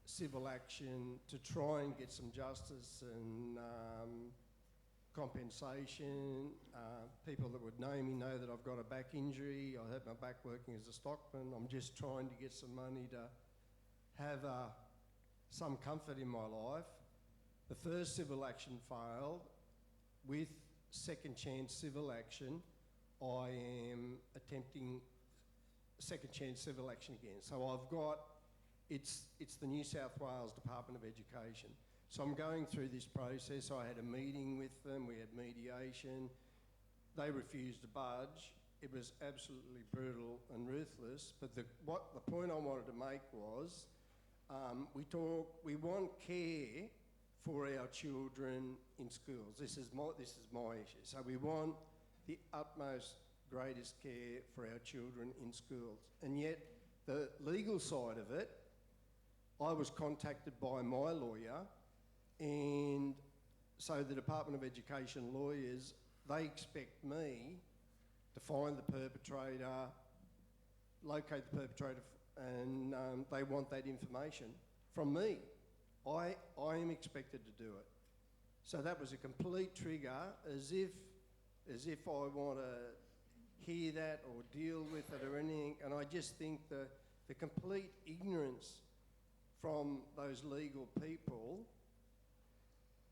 civil action to try and get some justice and compensation. People that would know me know that I've got a back injury. I had my back working as a stockman. I'm just trying to get some money to have some comfort in my life. The first civil action failed. With second chance civil action, I am attempting second chance civil action again. So I've got, it's the New South Wales Department of Education. So I'm going through this process. I had a meeting with them, we had mediation. They refused to budge. It was absolutely brutal and ruthless. But the point I wanted to make was, we want care for our children in schools. This is my issue. So we want the utmost, greatest care for our children in schools. And yet, the legal side of it, I was contacted by my lawyer, and so the Department of Education lawyers, they expect me to find the perpetrator, locate the perpetrator, and they want that information from me. I am expected to do it. So that was a complete trigger, as if I want to hear that or deal with it or anything. And I just think the complete ignorance from those legal people.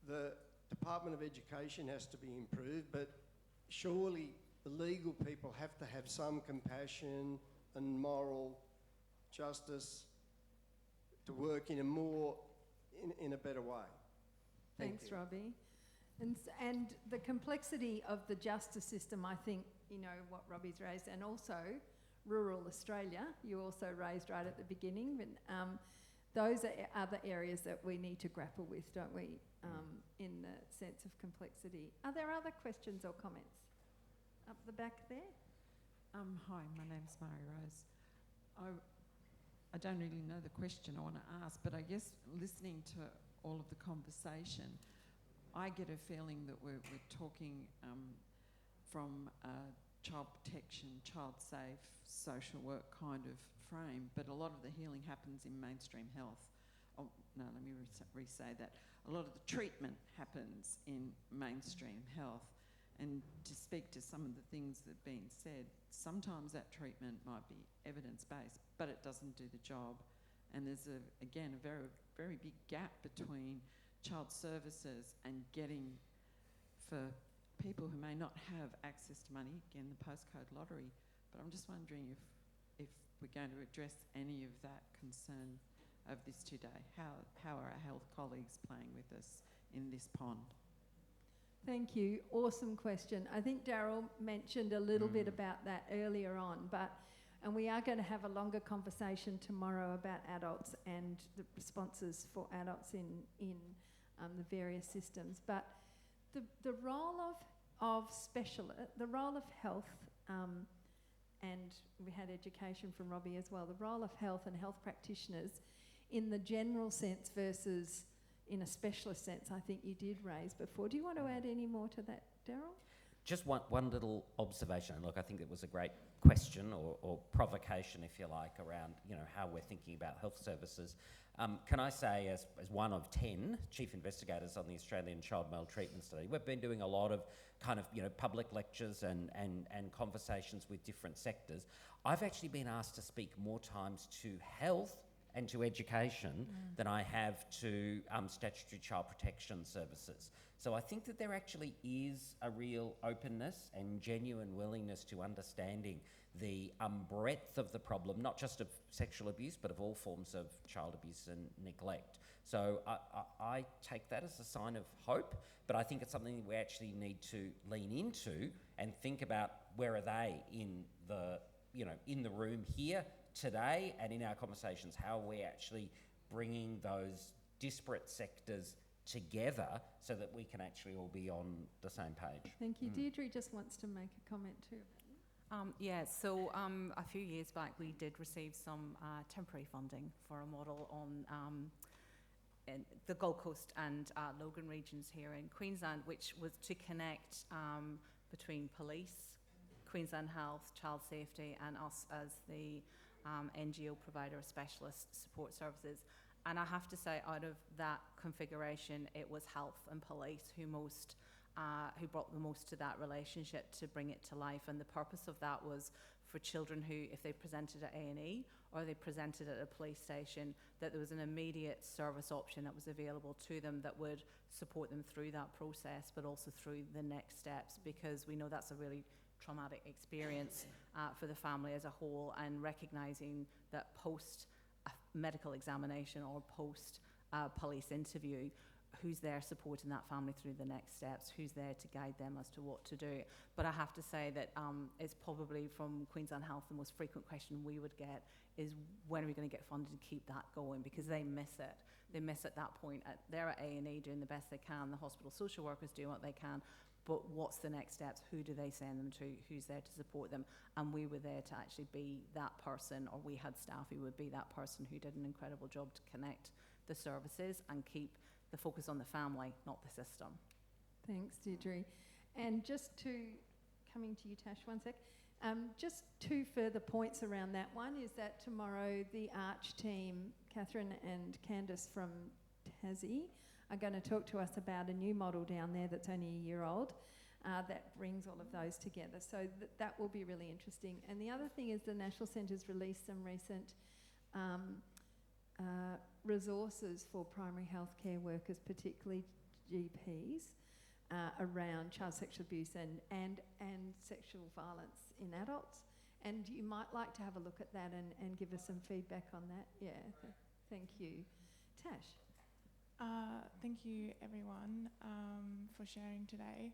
The Department of Education has to be improved, but surely the legal people have to have some compassion and moral justice to work in a better way. Thanks, Robbie. And the complexity of the justice system, I think, you know, what Robbie's raised, and also rural Australia, you also raised right at the beginning, but those are other areas that we need to grapple with, don't we, in the sense of complexity. Are there other questions or comments? up the back there. Hi, my name's Mary Rose. I don't really know the question I want to ask, but I guess listening to all of the conversation, I get a feeling that we're talking from a child protection, child safe, social work kind of frame, but a lot of the healing happens in mainstream health. Oh, no, let me re-say that. A lot of the treatment happens in mainstream health. And to speak to some of the things that have been said, sometimes that treatment might be evidence-based, but it doesn't do the job. And there's, again, a very, very big gap between child services and getting, for people who may not have access to money, again, the postcode lottery. But I'm just wondering if we're going to address any of that concern of this today. How are our health colleagues playing with us in this pond? Thank you. Awesome question. I think Daryl mentioned a little bit about that earlier on, and we are going to have a longer conversation tomorrow about adults and the responses for adults in the various systems. But the role of specialists, the role of health, and we had education from Robbie as well, the role of health and health practitioners in the general sense versus in a specialist sense, I think you did raise before. Do you want to add any more to that, Daryl? Just one little observation. Look, I think it was a great question or provocation, if you like, around how we're thinking about health services. Can I say, as one of 10 chief investigators on the Australian Child Maltreatment Study, we've been doing a lot of kind of public lectures and conversations with different sectors. I've actually been asked to speak more times to health and to education than I have to statutory child protection services. So I think that there actually is a real openness and genuine willingness to understanding the breadth of the problem, not just of sexual abuse, but of all forms of child abuse and neglect. So I take that as a sign of hope, but I think it's something we actually need to lean into and think about where are they in the room here today and in our conversations, how are we actually bringing those disparate sectors together so that we can actually all be on the same page. Thank you. Deirdre just wants to make a comment too. So a few years back we did receive some temporary funding for a model on in the Gold Coast and Logan regions here in Queensland, which was to connect between police, Queensland Health, Child Safety and us as the NGO provider of specialist support services. And I have to say, out of that configuration, it was health and police who brought the most to that relationship to bring it to life. And the purpose of that was for children who, if they presented at A&E or they presented at a police station, that there was an immediate service option that was available to them that would support them through that process, but also through the next steps, because we know that's a really traumatic experience for the family as a whole, and recognising that post medical examination or post police interview, who's there supporting that family through the next steps, who's there to guide them as to what to do. But I have to say that it's probably from Queensland Health the most frequent question we would get is, when are we going to get funded to keep that going? Because they miss it. They miss at that point. They're at A&E doing the best they can, the hospital social workers doing what they can, but what's the next steps? Who do they send them to? Who's there to support them? And we were there to actually be that person, or we had staff who would be that person who did an incredible job to connect the services and keep the focus on the family, not the system. Thanks, Deirdre. And just coming to you, Tash, one sec. Just two further points around that. One is that tomorrow the Arch team, Catherine and Candice from Tassie, are going to talk to us about a new model down there that's only a year old that brings all of those together. So that will be really interesting. And the other thing is the National Centre's released some recent resources for primary healthcare workers, particularly GPs, around child sexual abuse and sexual violence in adults. And you might like to have a look at that and give us some feedback on that. Yeah, thank you. Tash. Thank you everyone for sharing today.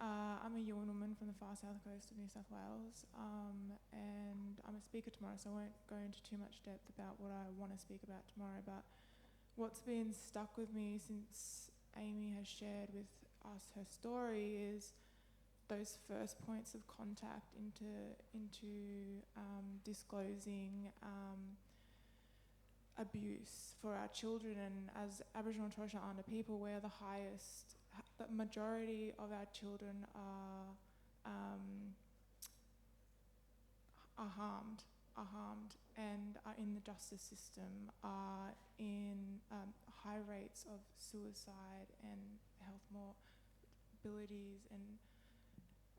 I'm a Yuin woman from the far south coast of New South Wales, and I'm a speaker tomorrow, so I won't go into too much depth about what I want to speak about tomorrow, but what's been stuck with me since Aimee has shared with us her story is those first points of contact into disclosing abuse for our children. And as Aboriginal and Torres Strait Islander people, we're the majority of our children are harmed and are in the justice system, are in high rates of suicide and health mobilities, and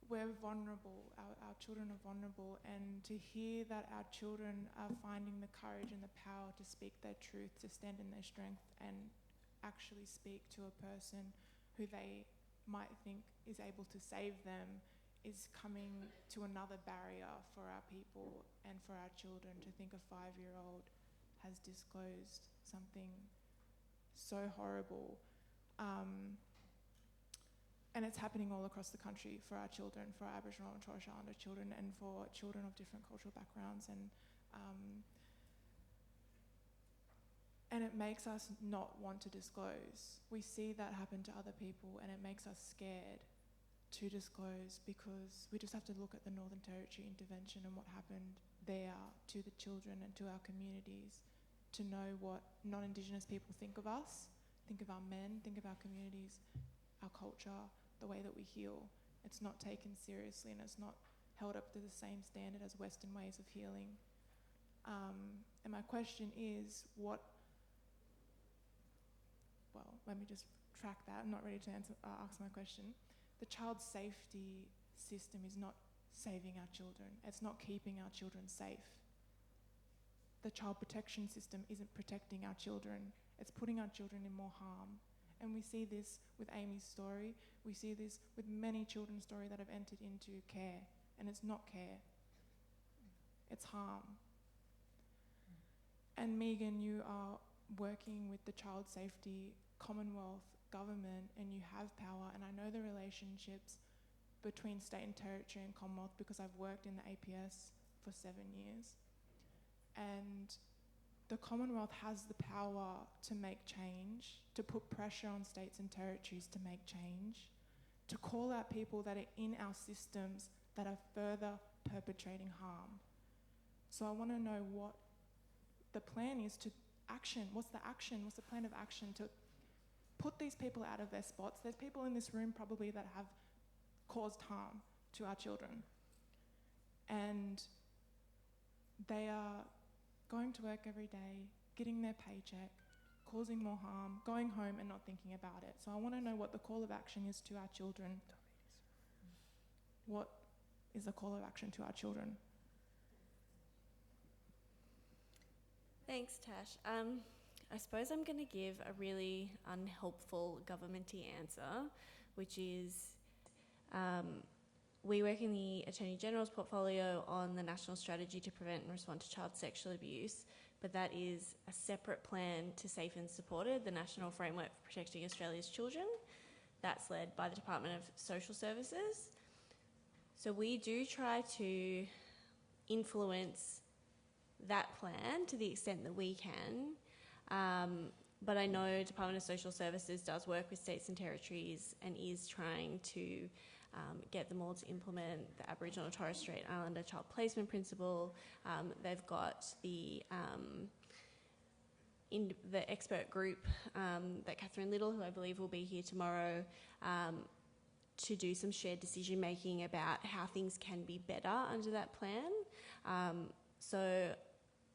we're vulnerable, our children are vulnerable, and to hear that our children are finding the courage and the power to speak their truth, to stand in their strength and actually speak to a person who they might think is able to save them, is coming to another barrier for our people and for our children. To think a 5-year-old has disclosed something so horrible. And it's happening all across the country for our children, for our Aboriginal and Torres Strait Islander children, and for children of different cultural backgrounds. And it makes us not want to disclose. We see that happen to other people, and it makes us scared to disclose, because we just have to look at the Northern Territory intervention and what happened there to the children and to our communities, to know what non-Indigenous people think of us, think of our men, think of our communities, our culture, the way that we heal. It's not taken seriously, and it's not held up to the same standard as Western ways of healing. And my question is, well, let me just track that. I'm not ready to ask my question. The child safety system is not saving our children. It's not keeping our children safe. The child protection system isn't protecting our children. It's putting our children in more harm. And we see this with Aimee's story. We see this with many children's story that have entered into care. And it's not care. It's harm. And Megan, you are working with the Child Safety Commonwealth government, and you have power. And I know the relationships between state and territory and Commonwealth, because I've worked in the APS for 7 years. And the Commonwealth has the power to make change, to put pressure on states and territories to make change, to call out people that are in our systems that are further perpetrating harm. So I want to know what the plan is to action. What's the action? What's the plan of action to put these people out of their spots? There's people in this room probably that have caused harm to our children. And they are going to work every day, getting their paycheck, causing more harm, going home and not thinking about it. So I want to know what the call of action is to our children. What is the call of action to our children? Thanks, Tash. I suppose I'm going to give a really unhelpful governmenty answer, which is we work in the Attorney General's portfolio on the National Strategy to Prevent and Respond to Child Sexual Abuse, but that is a separate plan to Safe and Supported, the National Framework for Protecting Australia's Children. That's led by the Department of Social Services. So we do try to influence that plan to the extent that we can. But I know Department of Social Services does work with states and territories and is trying to get them all to implement the Aboriginal and Torres Strait Islander Child Placement Principle. They've got the expert group that Catherine Little, who I believe will be here tomorrow, to do some shared decision making about how things can be better under that plan. So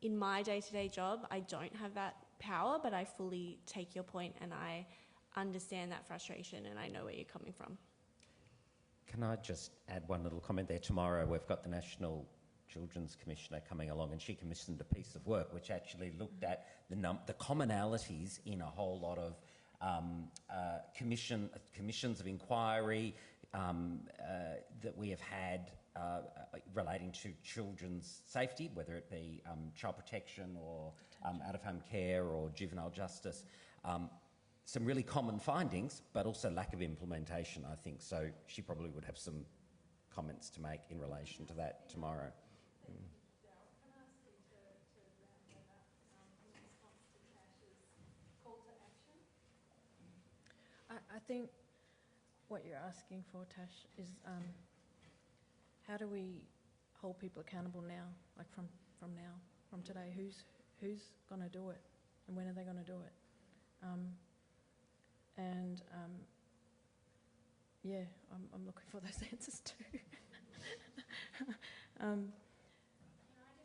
in my day-to-day job, I don't have that power, but I fully take your point and I understand that frustration and I know where you're coming from. Can I just add one little comment there? Tomorrow we've got the National Children's Commissioner coming along, and she commissioned a piece of work which actually looked at the commonalities in a whole lot of commissions of inquiry that we have had relating to children's safety, whether it be child protection or out-of-home care or juvenile justice. Some really common findings, but also lack of implementation, I think. So she probably would have some comments to make in relation to that tomorrow. I think what you're asking for, Tash, is how do we hold people accountable now, like from now, from today? Who's going to do it, and when are they going to do it? Yeah, I'm looking for those answers too.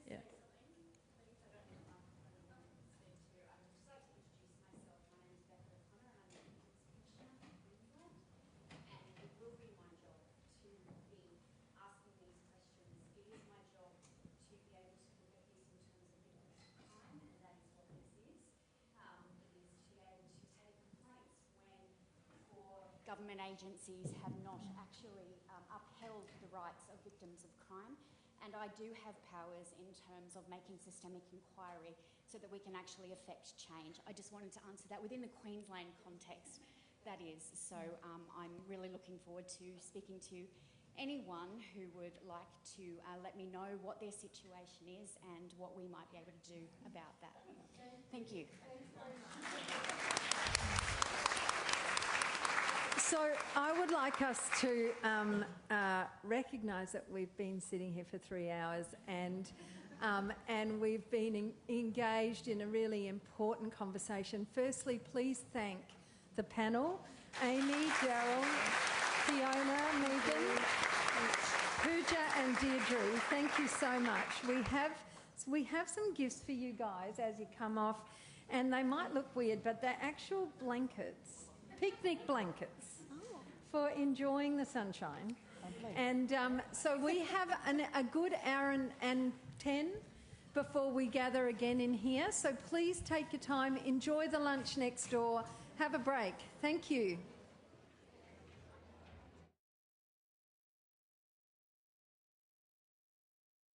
Yeah. Government agencies have not actually upheld the rights of victims of crime, and I do have powers in terms of making systemic inquiry so that we can actually affect change. I just wanted to answer that within the Queensland context, that is. So I'm really looking forward to speaking to anyone who would like to let me know what their situation is and what we might be able to do about that. Thank you. So I would like us to recognise that we've been sitting here for 3 hours and we've been engaged in a really important conversation. Firstly, please thank the panel, Aimee, Daryl, Fiona, Megan, Pooja and Deirdre. Thank you so much. We have some gifts for you guys as you come off, and they might look weird, but they're actual blankets, picnic blankets for enjoying the sunshine. And so we have a good hour and 10 before we gather again in here. So please take your time, enjoy the lunch next door, have a break. Thank you.